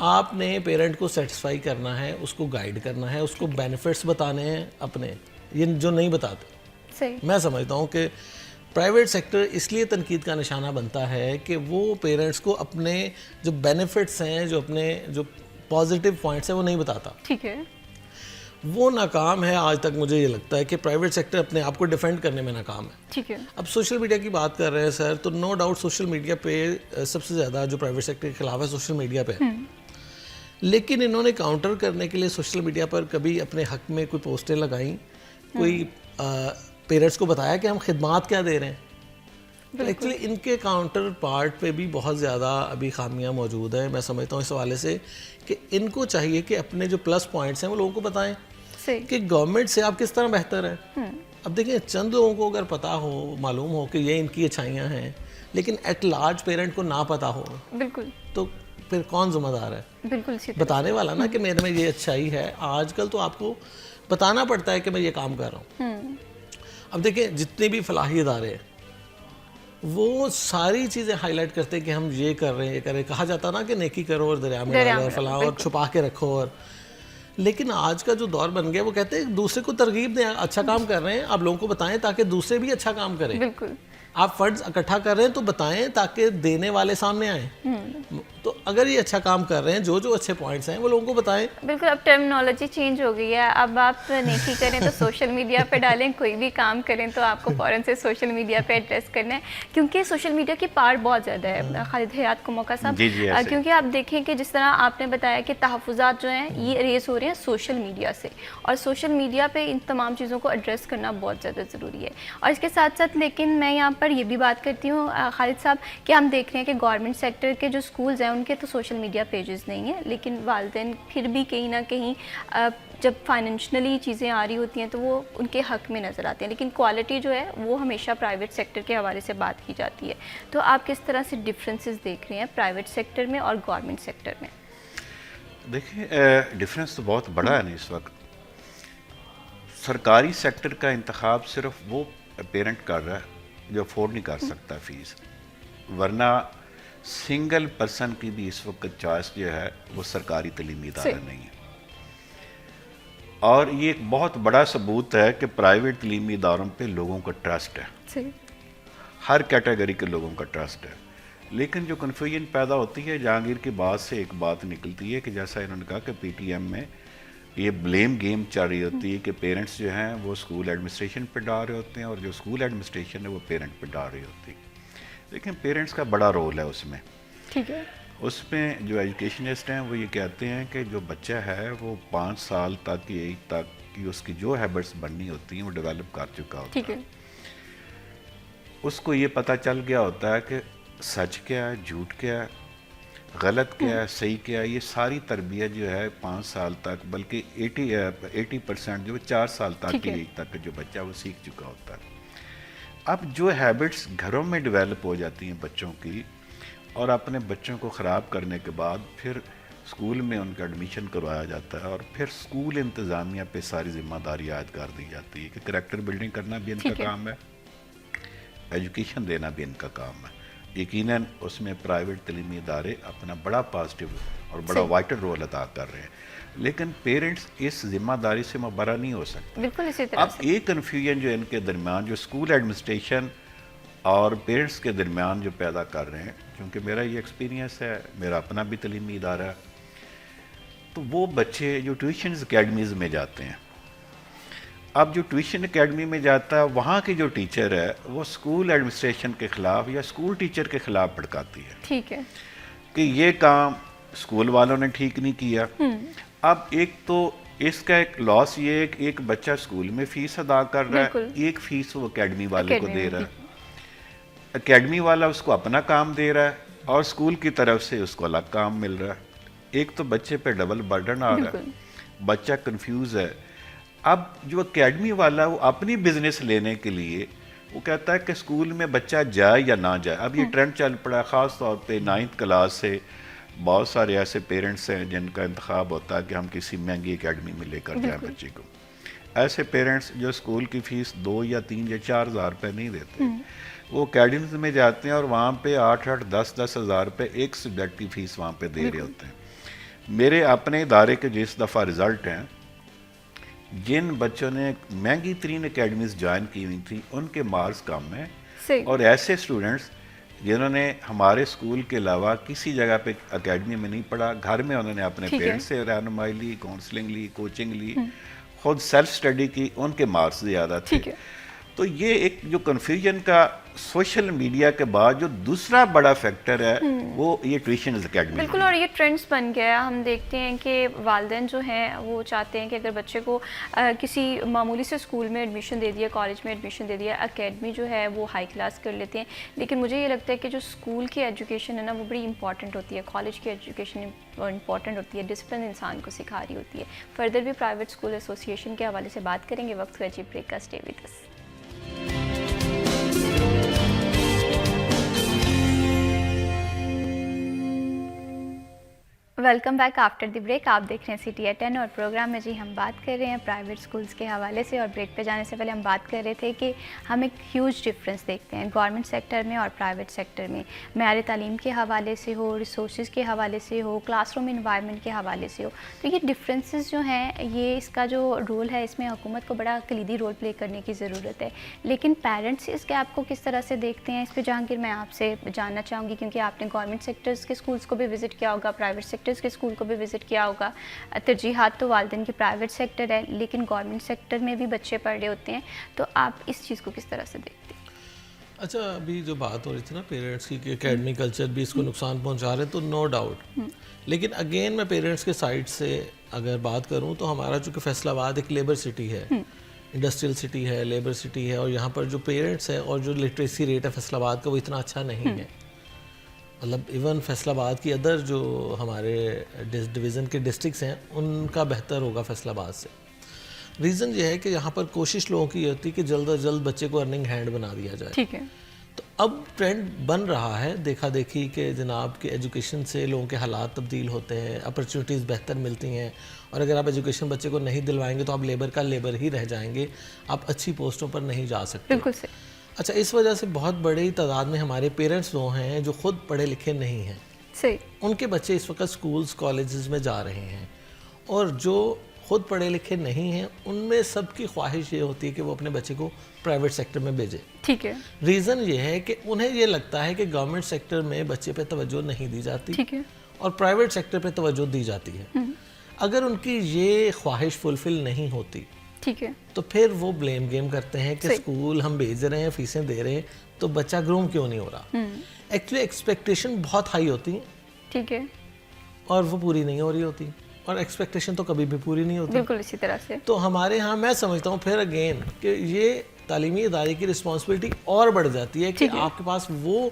آپ نے پیرنٹ کو سیٹسفائی کرنا ہے, اس کو گائیڈ کرنا ہے, اس کو بینیفٹس بتانے ہیں اپنے, یہ جو نہیں بتاتے. صحیح. میں سمجھتا ہوں کہ پرائیویٹ سیکٹر اس لیے تنقید کا نشانہ بنتا ہے کہ وہ پیرنٹس کو اپنے جو بینیفٹس ہیں, جو اپنے جو پازیٹیو پوائنٹس ہیں وہ نہیں بتاتا. ٹھیک ہے. وہ ناکام ہے آج تک. مجھے یہ لگتا ہے کہ پرائیویٹ سیکٹر اپنے آپ کو ڈیفینڈ کرنے میں ناکام ہے. ٹھیک ہے. اب سوشل میڈیا کی بات کر رہے ہیں سر, تو نو ڈاؤٹ سوشل میڈیا پہ سب سے زیادہ جو پرائیویٹ سیکٹر کے خلاف ہے سوشل میڈیا پہ, لیکن انہوں نے کاؤنٹر کرنے کے لیے سوشل میڈیا پر کبھی اپنے حق میں کوئی پوسٹیں لگائیں, کوئی پیرنٹس کو بتایا کہ ہم خدمات کیا دے رہے ہیں. ایکچولی ان کے کاؤنٹر پارٹ پہ بھی بہت زیادہ ابھی خامیاں موجود ہیں. میں سمجھتا ہوں اس حوالے سے کہ ان کو چاہیے کہ اپنے جو پلس پوائنٹس ہیں وہ لوگوں کو بتائیں کہ گورنمنٹ سے آپ کس طرح بہتر ہیں. اب دیکھیں چند لوگوں کو اگر پتہ ہو, معلوم ہو کہ یہ ان کی اچھائیاں ہیں, لیکن ایٹ لارج پیرنٹ کو نہ پتہ ہو, بالکل, تو پھر کون ذمہ دار ہے؟ بالکل بتانے والا نا کہ میرے میں یہ اچھائی ہے. آج کل تو آپ کو بتانا پڑتا ہے کہ میں یہ کام کر رہا ہوں. اب دیکھیں جتنے بھی فلاحی ادارے ہیں وہ ساری چیزیں ہائی لائٹ کرتے ہیں کہ ہم یہ کر رہے ہیں, یہ کر رہے ہیں. کہا جاتا نا کہ نیکی کرو اور دریا میں ڈالو اور فلاں اور چھپا کے رکھو, اور لیکن آج کا جو دور بن گیا وہ کہتے ہیں دوسرے کو ترغیب دیں, اچھا کام کر رہے ہیں آپ لوگوں کو بتائیں تاکہ دوسرے بھی اچھا کام کریں. بالکل. آپ فنڈز اکٹھا کر رہے ہیں تو بتائیں تاکہ دینے والے سامنے آئیں. تو اگر یہ اچھا کام کر رہے ہیں, جو اچھے پوائنٹس ہیں وہ لوگوں کو بتائیں. بالکل. اب ٹرمنالوجی چینج ہو گئی ہے. اب آپ نیکی کریں تو سوشل میڈیا پہ ڈالیں, کوئی بھی کام کریں تو آپ کو فوراً سے سوشل میڈیا پہ ایڈریس کرنا ہے, کیونکہ سوشل میڈیا کی پاور بہت زیادہ ہے. خالد حیات کو موقع صاحب, کیونکہ آپ دیکھیں کہ جس طرح آپ نے بتایا کہ تحفظات جو ہیں یہ ریز ہو رہے ہیں سوشل میڈیا سے, اور سوشل میڈیا پہ ان تمام چیزوں کو ایڈریس کرنا بہت زیادہ ضروری ہے. اور اس کے ساتھ ساتھ لیکن میں یہاں پر یہ بھی بات کرتی ہوں خالد صاحب کہ ہم دیکھ رہے ہیں کہ گورنمنٹ سیکٹر کے جو اسکولز ہیں ان کے تو سوشل میڈیا پیجز نہیں ہیں, لیکن والدین پھر بھی کہیں نہ کہیں جب فائنینشلی چیزیں آ رہی ہوتی ہیں تو وہ ان کے حق میں نظر آتے ہیں, لیکن کوالٹی جو ہے وہ ہمیشہ پرائیویٹ سیکٹر کے حوالے سے بات کی جاتی ہے. تو آپ کس طرح سے ڈفرینسز دیکھ رہے ہیں پرائیویٹ سیکٹر میں اور گورنمنٹ سیکٹر میں؟ دیکھیں ڈفرینس تو بہت بڑا ہے نا. اس وقت سرکاری سیکٹر کا انتخاب صرف وہ پیرنٹ کر رہا ہے جو افورڈ نہیں کر سکتا فیس, ورنہ سنگل پرسن کی بھی اس وقت چوائس جو ہے وہ سرکاری تعلیمی ادارہ نہیں ہے. اور یہ ایک بہت بڑا ثبوت ہے کہ پرائیویٹ تعلیمی اداروں پہ لوگوں کا ٹرسٹ ہے, ہر کیٹیگری کے لوگوں کا ٹرسٹ ہے. لیکن جو کنفیوژن پیدا ہوتی ہے, جہانگیر کی بات سے ایک بات نکلتی ہے کہ جیسا انہوں نے کہا کہ پی ٹی ایم میں یہ بلیم گیم چل رہی ہوتی ہے کہ پیرنٹس جو ہیں وہ اسکول ایڈمنسٹریشن پہ ڈال رہے ہوتے ہیں, اور جو اسکول ایڈمنسٹریشن ہے وہ پیرنٹ پہ ڈال رہی ہوتی ہے. لیکن پیرنٹس کا بڑا رول ہے اس میں. ٹھیک ہے. اس میں جو ایجوکیشنسٹ ہیں وہ یہ کہتے ہیں کہ جو بچہ ہے وہ 5 سال تک یا 8 تک کی اس کی جو ہیبٹس بننی ہوتی ہیں وہ ڈیولپ کر چکا ہوتا ہے. اس کو یہ پتہ چل گیا ہوتا ہے کہ سچ کیا ہے, جھوٹ کیا ہے, غلط کیا ہے, صحیح کیا ہے. یہ ساری تربیت جو ہے 5 سال تک, بلکہ 80% جو 4 سال تک کی ایج تک جو بچہ وہ سیکھ چکا ہوتا ہے. اب جو ہیبٹس گھروں میں ڈیولپ ہو جاتی ہیں بچوں کی, اور اپنے بچوں کو خراب کرنے کے بعد پھر اسکول میں ان کا ایڈمیشن کروایا جاتا ہے, اور پھر اسکول انتظامیہ پہ ساری ذمہ داری عائد کر دی جاتی ہے کہ کریکٹر بلڈنگ کرنا بھی ان کا کام ہے, ایجوکیشن دینا بھی ان کا کام ہے. یقیناً اس میں پرائیویٹ تعلیمی ادارے اپنا بڑا پازیٹیو اور بڑا وائٹل رول ادا کر رہے ہیں, لیکن پیرنٹس اس ذمہ داری سے مبرا نہیں ہو سکتے. بالکل اسی طرح. اب ایک کنفیوژن جو ان کے درمیان جو اسکول ایڈمنسٹریشن اور پیرنٹس کے درمیان جو پیدا کر رہے ہیں, کیونکہ میرا یہ ایکسپیرینس ہے, میرا اپنا بھی تعلیمی ادارہ ہے, تو وہ بچے جو ٹیوشنز اکیڈمیز میں جاتے ہیں, اب جو ٹیوشن اکیڈمی میں جاتا ہے وہاں کی جو ٹیچر ہے وہ اسکول ایڈمنسٹریشن کے خلاف یا اسکول ٹیچر کے خلاف بھڑکاتی ہے. ٹھیک ہے. کہ یہ کام اسکول والوں نے ٹھیک نہیں کیا. اب ایک تو اس کا ایک لاس یہ ہے کہ ایک بچہ اسکول میں فیس ادا کر رہا ہے, ایک فیس وہ اکیڈمی والے کو دے رہا ہے. اکیڈمی والا اس کو اپنا کام دے رہا ہے اور اسکول کی طرف سے اس کو الگ کام مل رہا ہے. ایک تو بچے پہ ڈبل برڈن آ رہا ہے, بچہ کنفیوز ہے. اب جو اکیڈمی والا وہ اپنی بزنس لینے کے لیے وہ کہتا ہے کہ اسکول میں بچہ جائے یا نہ جائے. اب یہ ٹرینڈ چل پڑا ہے خاص طور پہ 9th کلاس سے. بہت سارے ایسے پیرنٹس ہیں جن کا انتخاب ہوتا ہے کہ ہم کسی مہنگی اکیڈمی میں لے کر جائیں بچے کو. ایسے پیرنٹس جو اسکول کی فیس 2 یا 3 یا 4 ہزار روپے نہیں دیتے, وہ اکیڈمیز میں جاتے ہیں اور وہاں پہ 8-8, 10-10 ہزار روپے ایک سبجیکٹ کی فیس وہاں پہ دے رہے ہوتے ہیں. میرے اپنے ادارے کے جس دفعہ رزلٹ ہیں, جن بچوں نے مہنگی ترین اکیڈمیز جوائن کی ہوئی تھی ان کے مارکس کم ہیں, اور ایسے اسٹوڈنٹس جنہوں نے ہمارے اسکول کے علاوہ کسی جگہ پہ اکیڈمی میں نہیں پڑھا, گھر میں انہوں نے اپنے پیرنٹس سے رہنمائی لی, کاؤنسلنگ لی, کوچنگ لی, خود سیلف اسٹڈی کی, ان کے مارکس زیادہ تھے. تو یہ ایک جو کنفیوژن کا سوشل میڈیا کے بعد جو دوسرا بڑا فیکٹر ہے وہ یہ ٹیوشنز اکیڈمی. بالکل, اور یہ ٹرینڈز بن گیا ہے. ہم دیکھتے ہیں کہ والدین جو ہیں وہ چاہتے ہیں کہ اگر بچے کو کسی معمولی سے اسکول میں ایڈمیشن دے دیا, کالج میں ایڈمیشن دے دیا, اکیڈمی جو ہے وہ ہائی کلاس کر لیتے ہیں. لیکن مجھے یہ لگتا ہے کہ جو اسکول کی ایجوکیشن ہے نا وہ بڑی امپورٹنٹ ہوتی ہے, کالج کی ایجوکیشن امپورٹنٹ ہوتی ہے, ڈسپلن انسان کو سکھا رہی ہوتی ہے. فردر بھی پرائیویٹ اسکول ایسوسیشن کے حوالے سے بات کریں گے. وقت ہوا جی بریک کا, stay with us. Welcome back after the break. آپ دیکھ رہے ہیں CTI 10 اور پروگرام میں جی ہم بات کر رہے ہیں پرائیویٹ اسکولس کے حوالے سے. اور بریک پہ جانے سے پہلے ہم بات کر رہے تھے کہ ہم ایک ہیوج ڈفرینس دیکھتے ہیں گورنمنٹ سیکٹر میں اور پرائیویٹ سیکٹر میں, معیار تعلیم کے حوالے سے ہو, ریسورسز کے حوالے سے ہو, کلاس روم انوائرمنٹ کے حوالے سے ہو. تو یہ ڈفرینسز جو ہیں, یہ اس کا جو رول ہے اس میں حکومت کو بڑا کلیدی رول پلے کرنے کی ضرورت ہے. لیکن پیرنٹس اس گیپ کو کس طرح سے دیکھتے ہیں, اس پہ جہانگیر میں آپ سے جاننا چاہوں گی, کیونکہ آپ نے گورنمنٹ سیکٹرز کے اسکولس کو بھی وزٹ کیا ہوگا, پرائیویٹ سیکٹرز کے اسکول کو بھی وزٹ کیا ہوگا. ترجیحات تو والدین کی پرائیویٹ سیکٹر ہے, لیکن گورنمنٹ سیکٹر میں بھی بچے پڑھ رہے ہوتے ہیں. تو آپ اس چیز کو کس طرح سے دیکھتے ہیں؟ اچھا, ابھی جو بات ہو رہی تھی نا پیرنٹس کی کہ اکیڈمی کلچر بھی اس کو نقصان پہنچا رہے ہیں, تو نو ڈاؤٹ. لیکن اگین میں پیرنٹس کے سائڈ سے اگر بات کروں تو ہمارا چونکہ فیصل آباد ایک لیبر سٹی ہے, انڈسٹریل سٹی ہے, لیبر سٹی ہے, اور یہاں پر جو پیرنٹس ہیں اور جو لٹریسی ریٹ ہے فیصل آباد کا وہ اتنا اچھا نہیں ہے. مطلب ایون فیصل آباد کی ادر جو ہمارے ڈویژن کے ڈسٹرکٹس ہیں ان کا بہتر ہوگا فیصل آباد سے. ریزن یہ ہے کہ یہاں پر کوشش لوگوں کی ہوتی ہے کہ جلد از جلد بچے کو ارننگ ہینڈ بنا دیا جائے. ٹھیک ہے. تو اب ٹرینڈ بن رہا ہے دیکھا دیکھی کہ جناب کہ ایجوکیشن سے لوگوں کے حالات تبدیل ہوتے ہیں, اپرچونیٹیز بہتر ملتی ہیں, اور اگر آپ ایجوکیشن بچے کو نہیں دلوائیں گے تو آپ لیبر کا لیبر ہی رہ جائیں گے, آپ اچھی پوسٹوں پر نہیں جا سکتے. بالکل صحیح. اچھا, اس وجہ سے بہت بڑی تعداد میں ہمارے پیرنٹس وہ ہیں جو خود پڑھے لکھے نہیں ہیں, صحیح, ان کے بچے اس وقت اسکولز کالجز میں جا رہے ہیں, اور جو خود پڑھے لکھے نہیں ہیں ان میں سب کی خواہش یہ ہوتی ہے کہ وہ اپنے بچے کو پرائیویٹ سیکٹر میں بھیجے. ٹھیک ہے. ریزن یہ ہے کہ انہیں یہ لگتا ہے کہ گورنمنٹ سیکٹر میں بچے پہ توجہ نہیں دی جاتی, ٹھیک ہے, اور پرائیویٹ سیکٹر پہ توجہ دی جاتی ہے. اگر ان کی یہ خواہش فلفل نہیں ہوتی ٹھیک ہے, تو پھر وہ بلیم گیم کرتے ہیں کہ اسکول ہم بھیج رہے ہیں, فیسیں دے رہے ہیں, تو بچہ گروم کیوں نہیں ہو رہا. ایکچولی ایکسپیکٹیشن بہت ہائی ہوتی ہیں, ٹھیک ہے, اور وہ پوری نہیں ہو رہی ہوتی, اور ایکسپیکٹیشن تو کبھی بھی پوری نہیں ہوتی. بالکل اسی طرح سے. تو ہمارے ہاں میں سمجھتا ہوں پھر اگین کہ یہ تعلیمی ادارے کی رسپانسبلٹی اور بڑھ جاتی ہے کہ آپ کے پاس وہ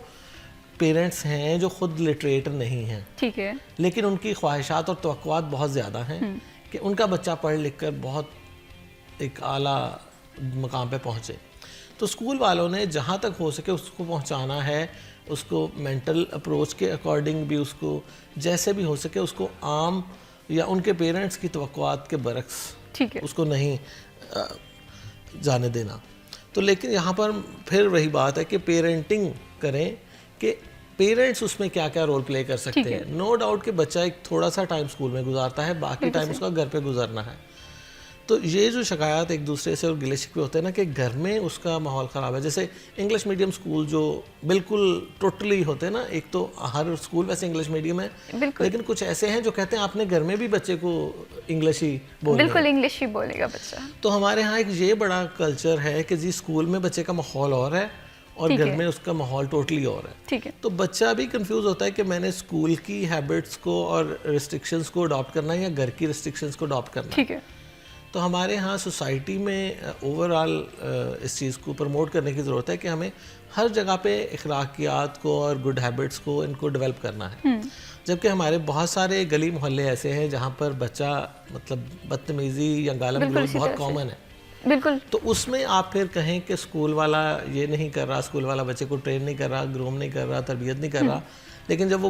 پیرنٹس ہیں جو خود لٹریٹ نہیں ہیں, ٹھیک ہے, لیکن ان کی خواہشات اور توقعات بہت زیادہ ہیں کہ ان کا بچہ پڑھ لکھ کر بہت ایک اعلیٰ مقام پہ پہنچے. تو اسکول والوں نے جہاں تک ہو سکے اس کو پہنچانا ہے, اس کو مینٹل اپروچ کے اکارڈنگ بھی, اس کو جیسے بھی ہو سکے اس کو عام یا ان کے پیرنٹس کی توقعات کے برعکس ٹھیک ہے, اس کو نہیں جانے دینا. تو لیکن یہاں پر پھر وہی بات ہے کہ پیرنٹنگ کریں کہ پیرنٹس اس میں کیا کیا رول پلے کر سکتے ہیں. نو ڈاؤٹ کہ بچہ ایک تھوڑا سا ٹائم اسکول میں گزارتا ہے, باقی ٹائم اس کا گھر پہ گزرنا ہے. تو یہ جو شکایات ایک دوسرے سے اور گلے شکوے ہوتے ہیں نا کہ گھر میں اس کا ماحول خراب ہے, جیسے انگلش میڈیم اسکول جو بالکل ٹوٹلی ہوتے ہیں نا, ایک تو ہر اسکول ویسے انگلش میڈیم ہے, لیکن کچھ ایسے ہیں جو کہتے ہیں آپ نے گھر میں بھی بچے کو انگلش ہی بولنا ہے, بالکل انگلش ہی بولے گا بچہ. تو ہمارے ہاں ایک یہ بڑا کلچر ہے کہ جی اسکول میں بچے کا ماحول اور ہے اور گھر میں اس کا ماحول ٹوٹلی اور ہے. ٹھیک ہے. تو بچہ بھی کنفیوز ہوتا ہے کہ میں نے اسکول کی ہیبٹس کو اور ریسٹرکشنز کو اڈاپٹ کرنا ہے یا گھر کی ریسٹرکشنز کو اڈاپٹ کرنا ہے. ٹھیک ہے. تو ہمارے ہاں سوسائٹی میں اوور آل اس چیز کو پروموٹ کرنے کی ضرورت ہے کہ ہمیں ہر جگہ پہ اخلاقیات کو اور گڈ ہیبٹس کو ان کو ڈیولپ کرنا ہے. جبکہ ہمارے بہت سارے گلی محلے ایسے ہیں جہاں پر بچہ مطلب بدتمیزی یا گالا گلوچ بہت کامن ہے. بالکل. تو اس میں آپ پھر کہیں کہ اسکول والا یہ نہیں کر رہا, اسکول والا بچے کو ٹرین نہیں کر رہا, گروم نہیں کر رہا, تربیت نہیں کر رہا, لیکن جب وہ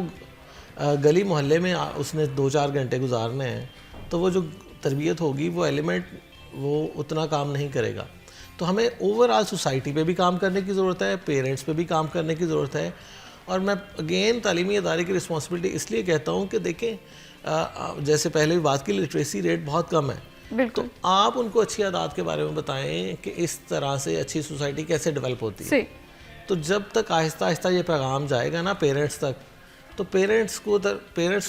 گلی محلے میں اس نے 2-4 گھنٹے گزارنے ہیں تو وہ جو تربیت ہوگی وہ ایلیمنٹ وہ اتنا کام نہیں کرے گا. تو ہمیں اوور آل سوسائٹی پہ بھی کام کرنے کی ضرورت ہے, پیرنٹس پہ بھی کام کرنے کی ضرورت ہے. اور میں اگین تعلیمی ادارے کی رسپانسبلٹی اس لیے کہتا ہوں کہ دیکھیں جیسے پہلے بھی بات کی, لٹریسی ریٹ بہت کم ہے. تو آپ ان کو اچھی عادات کے بارے میں بتائیں کہ اس طرح سے اچھی سوسائٹی کیسے ڈیولپ ہوتی ہے. تو جب تک آہستہ آہستہ یہ پیغام جائے گا نا پیرنٹس تک, تو پیرنٹس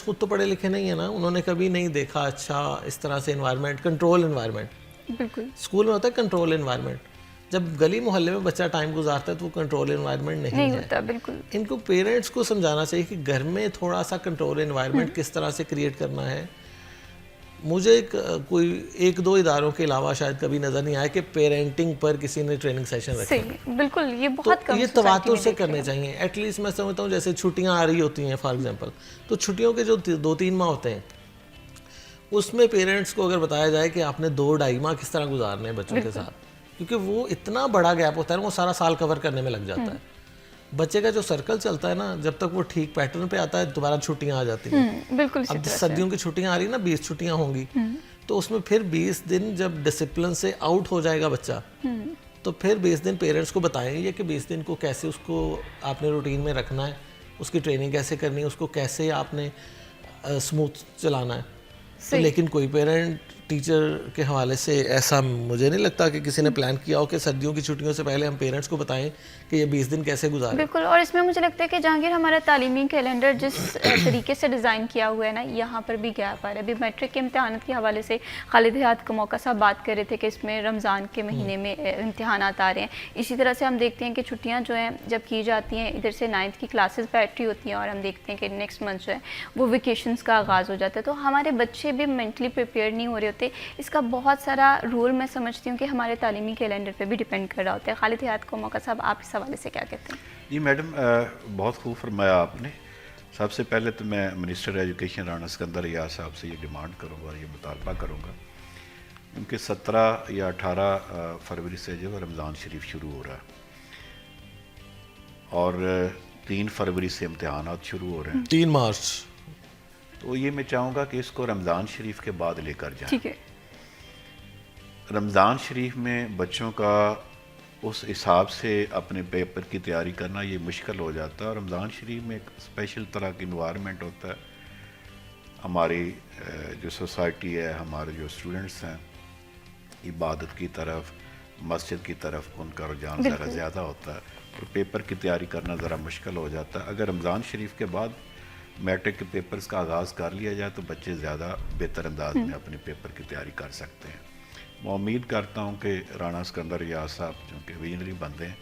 خود تو پڑھے لکھے نہیں ہیں نا, انہوں نے کبھی نہیں دیکھا اچھا اس طرح سے انوائرمنٹ, کنٹرول انوائرمنٹ. بالکل اسکول میں ہوتا ہے کنٹرول انوائرمنٹ, جب گلی محلے میں بچہ ٹائم گزارتا ہے تو وہ کنٹرول انوائرمنٹ نہیں ہوتا. بالکل ان کو پیرنٹس کو سمجھانا چاہیے کہ گھر میں تھوڑا سا کنٹرول انوائرمنٹ کس طرح سے کریٹ کرنا ہے. مجھے کوئی 1-2 اداروں کے علاوہ شاید کبھی نظر نہیں آیا کہ پیرنٹنگ پر کسی نے ٹریننگ سیشن رکھے. بالکل یہ بہت کم, یہ تواتر سے کرنے چاہیے. ایٹ لیسٹ میں سمجھتا ہوں جیسے چھٹیاں آ رہی ہوتی ہیں فار ایگزامپل, تو چھٹیوں کے جو 2-3 ماہ ہوتے ہیں اس میں پیرنٹس کو اگر بتایا جائے کہ آپ نے 2-2.5 ماہ کس طرح گزارنے ہیں بچوں کے ساتھ, کیونکہ وہ اتنا بڑا گیپ ہوتا ہے نا, وہ سارا سال کور کرنے میں لگ جاتا ہے. بچے کا جو سرکل چلتا ہے نا, جب تک وہ ٹھیک پیٹرن پہ آتا ہے دوبارہ چھٹیاں آ جاتی ہیں. بالکل اب سردیوں کی چھٹیاں آ رہی ہیں نا, 20 چھٹیاں ہوں گی, تو اس میں پھر 20 دن جب ڈسپلن سے آؤٹ ہو جائے گا بچہ, تو پھر 20 دن پیرنٹس کو بتائیں گے کہ 20 دن کو کیسے اس کو آپ نے روٹین میں رکھنا ہے, اس کی ٹریننگ کیسے کرنی ہے, اس کو کیسے آپ نے اسموتھ چلانا ہے. لیکن کوئی پیرنٹ ٹیچر کے حوالے سے ایسا مجھے نہیں لگتا کہ کسی نے پلان کیا ہو کہ سردیوں کی چھٹیوں سے پہلے ہم پیرنٹس کو بتائیں کہ یہ 20 دن کیسے گزاریں. بالکل. اور اس میں مجھے لگتا ہے کہ جہانگیر ہمارا تعلیمی کیلنڈر جس طریقے سے ڈیزائن کیا ہوا ہے نا, یہاں پر بھی گیپ آ رہا ہے. ابھی میٹرک کے امتحانات کے حوالے سے خالد حیات کا موقع صاحب بات کر رہے تھے کہ اس میں رمضان کے مہینے میں امتحانات آ رہے ہیں. اسی طرح سے ہم دیکھتے ہیں کہ چھٹیاں جو ہیں جب کی جاتی ہیں, ادھر سے 9th کی کلاسز بیٹھ رہی ہوتی ہیں, اور ہم دیکھتے ہیں کہ نیکسٹ منتھ جو ہے وہ ویکیشنز کا آغاز ہو جاتا ہے. تو ہمارے بچے بھی مینٹلی پریپیئر نہیں ہو رہے ہوتے. اس کا بہت سارا رول میں سمجھتی ہوں کہ ہمارے تعلیمی کیلنڈر پہ بھی ڈیپینڈ کر رہا ہوتا ہے. خالد حیات کو موقع صاحب, آپ اس حوالے سے کیا کہتے ہیں؟ جی میڈم, بہت خوب فرمایا آپ نے. سب سے پہلے تو میں منسٹر ایجوکیشن رانا اسکندر ریاض صاحب سے یہ ڈیمانڈ کروں گا, یہ مطالبہ کروں گا, کیونکہ 17 یا 18 فروری سے جو رمضان شریف شروع ہو رہا ہے, اور 3 فروری سے امتحانات شروع ہو رہے ہیں, 3 مارچ. تو یہ میں چاہوں گا کہ اس کو رمضان شریف کے بعد لے کر جائیں. ٹھیک ہے. رمضان شریف میں بچوں کا اس حساب سے اپنے پیپر کی تیاری کرنا یہ مشکل ہو جاتا ہے. اور رمضان شریف میں ایک اسپیشل طرح کی انوائرمنٹ ہوتا ہے. ہماری جو سوسائٹی ہے, ہمارے جو اسٹوڈنٹس ہیں, عبادت کی طرف, مسجد کی طرف ان کا رجحان ذرا زیادہ ہوتا ہے, اور پیپر کی تیاری کرنا ذرا مشکل ہو جاتا ہے. اگر رمضان شریف کے بعد میٹرک کے پیپرز کا آغاز کر لیا جائے تو بچے زیادہ بہتر انداز میں اپنے پیپر کی تیاری کر سکتے ہیں. میں امید کرتا ہوں کہ رانا اسکندر ریاض صاحب جو کہ ویژنری بندے ہیں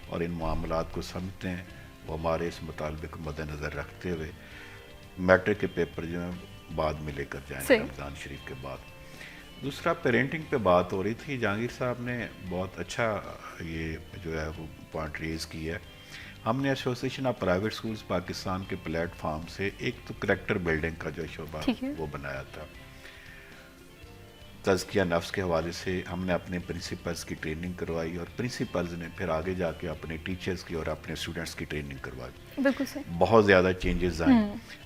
اور ان معاملات کو سمجھتے ہیں, وہ ہمارے اس مطالبے کو مد نظر رکھتے ہوئے میٹرک کے پیپر جو ہیں بعد میں لے کر جائیں رمضان شریف کے بعد. دوسرا, پیرنٹنگ پہ بات ہو رہی تھی, جہانگیر صاحب نے بہت اچھا یہ جو ہے وہ پوائنٹ ریز کی ہے. ہم نے association of private schools Pakistan کے پلیٹ فارم سے ایک تو کریکٹر بلڈنگ کا جو شعبہ وہ بنایا تھا. تزکیہ نفس کے حوالے سے ہم نے اپنے پرنسپلز کی ٹریننگ کروائی, اور پرنسپلز نے پھر آگے جا کے اپنے ٹیچرز کی اور اپنے اسٹوڈنٹس کی ٹریننگ کروائی. بالکل صحیح. بہت زیادہ چینجز آئیں.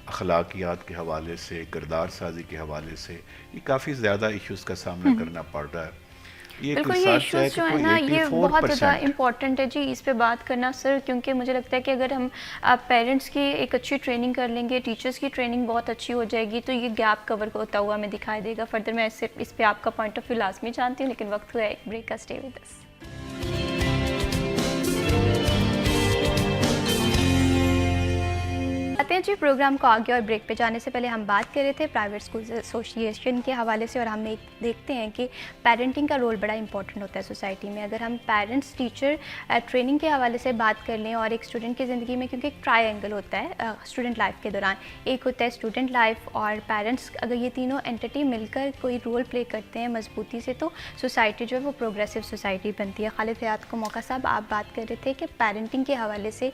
اخلاقیات کے حوالے سے, کردار سازی کے حوالے سے, یہ کافی زیادہ ایشوز کا سامنا کرنا پڑ رہا ہے. بالکل, یہ ایشوز جو ہے نا یہ بہت زیادہ امپورٹنٹ ہے جی اس پہ بات کرنا سر, کیونکہ مجھے لگتا ہے کہ اگر ہم پیرنٹس کی ایک اچھی ٹریننگ کر لیں گے, ٹیچرس کی ٹریننگ بہت اچھی ہو جائے گی, تو یہ گیپ کور ہوتا ہوا ہمیں دکھائی دے گا. فردر میں اس پہ آپ کا پوائنٹ آف ویو لازمی جانتی ہوں, لیکن وقت ہوا ہے ایک بریک کا. Stay with us. آتے ہیں جی پروگرام کو آگے, اور بریک پہ جانے سے پہلے ہم بات کر رہے تھے پرائیویٹ اسکولز ایسوسیشن کے حوالے سے, اور ہم دیکھتے ہیں کہ پیرنٹنگ کا رول بڑا امپورٹنٹ ہوتا ہے سوسائٹی میں. اگر ہم پیرنٹس ٹیچر ٹریننگ کے حوالے سے بات کر لیں, اور ایک اسٹوڈنٹ کی زندگی میں کیونکہ ایک ٹرائی اینگل ہوتا ہے اسٹوڈنٹ لائف کے دوران, ایک ہوتا ہے اسٹوڈنٹ لائف اور پیرنٹس, اگر یہ تینوں انٹیٹی مل کر کوئی رول پلے کرتے ہیں مضبوطی سے تو سوسائٹی جو ہے وہ پروگریسو سوسائٹی بنتی ہے. خالد حیات کو موقع صاحب, آپ بات کر رہے تھے کہ پیرنٹنگ کے حوالے سے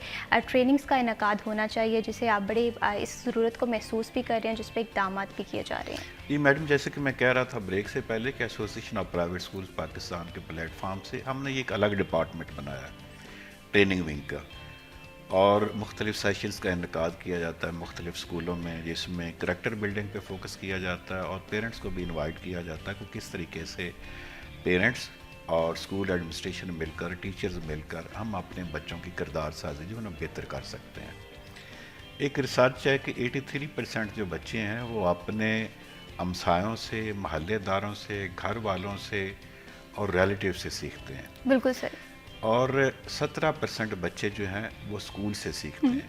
ٹریننگس کا انعقاد ہونا چاہیے, جسے آپ بڑے اس ضرورت کو محسوس بھی کر رہے ہیں جس پہ اقدامات بھی کیے جا رہے ہیں؟ جی میڈم، جیسے کہ میں کہہ رہا تھا بریک سے پہلے کہ association of private schools Pakistan کے پلیٹ فارم سے ہم نے ایک الگ ڈپارٹمنٹ بنایا ہے ٹریننگ ونگ کا، اور مختلف سیشنز کا انعقاد کیا جاتا ہے مختلف اسکولوں میں، جس میں کریکٹر بلڈنگ پہ فوکس کیا جاتا ہے، اور پیرنٹس کو بھی انوائٹ کیا جاتا ہے کہ کس طریقے سے پیرنٹس اور اسکول ایڈمنسٹریشن مل کر، ٹیچرز مل کر ہم اپنے بچوں کی کردار سازی جو ہے نا بہتر کر سکتے ہیں۔ ایک ریسرچ ہے کہ 83% جو بچے ہیں وہ اپنے ہمسایوں سے، محلے داروں سے، گھر والوں سے اور ریلیٹیو سے سیکھتے ہیں، بالکل صحیح، اور 17% بچے جو ہیں وہ اسکول سے سیکھتے ہیں۔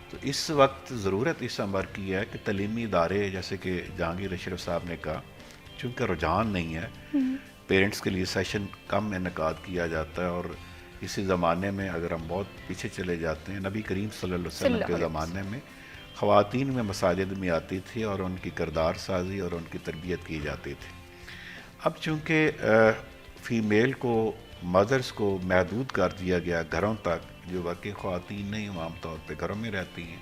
تو اس وقت ضرورت اس امر کی ہے کہ تعلیمی ادارے، جیسے کہ جہانگیر اشرف صاحب نے کہا، چونکہ رجحان نہیں ہے، پیرنٹس کے لیے سیشن کم انعقاد کیا جاتا ہے، اور اسی زمانے میں اگر ہم بہت پیچھے چلے جاتے ہیں، نبی کریم صلی اللہ علیہ وسلم کے زمانے میں خواتین میں مساجد میں آتی تھی اور ان کی کردار سازی اور ان کی تربیت کی جاتی تھی۔ اب چونکہ فیمیل کو، مدرس کو محدود کر دیا گیا گھروں تک، جو واقعی خواتین نہیں عام طور پہ گھروں میں رہتی ہیں،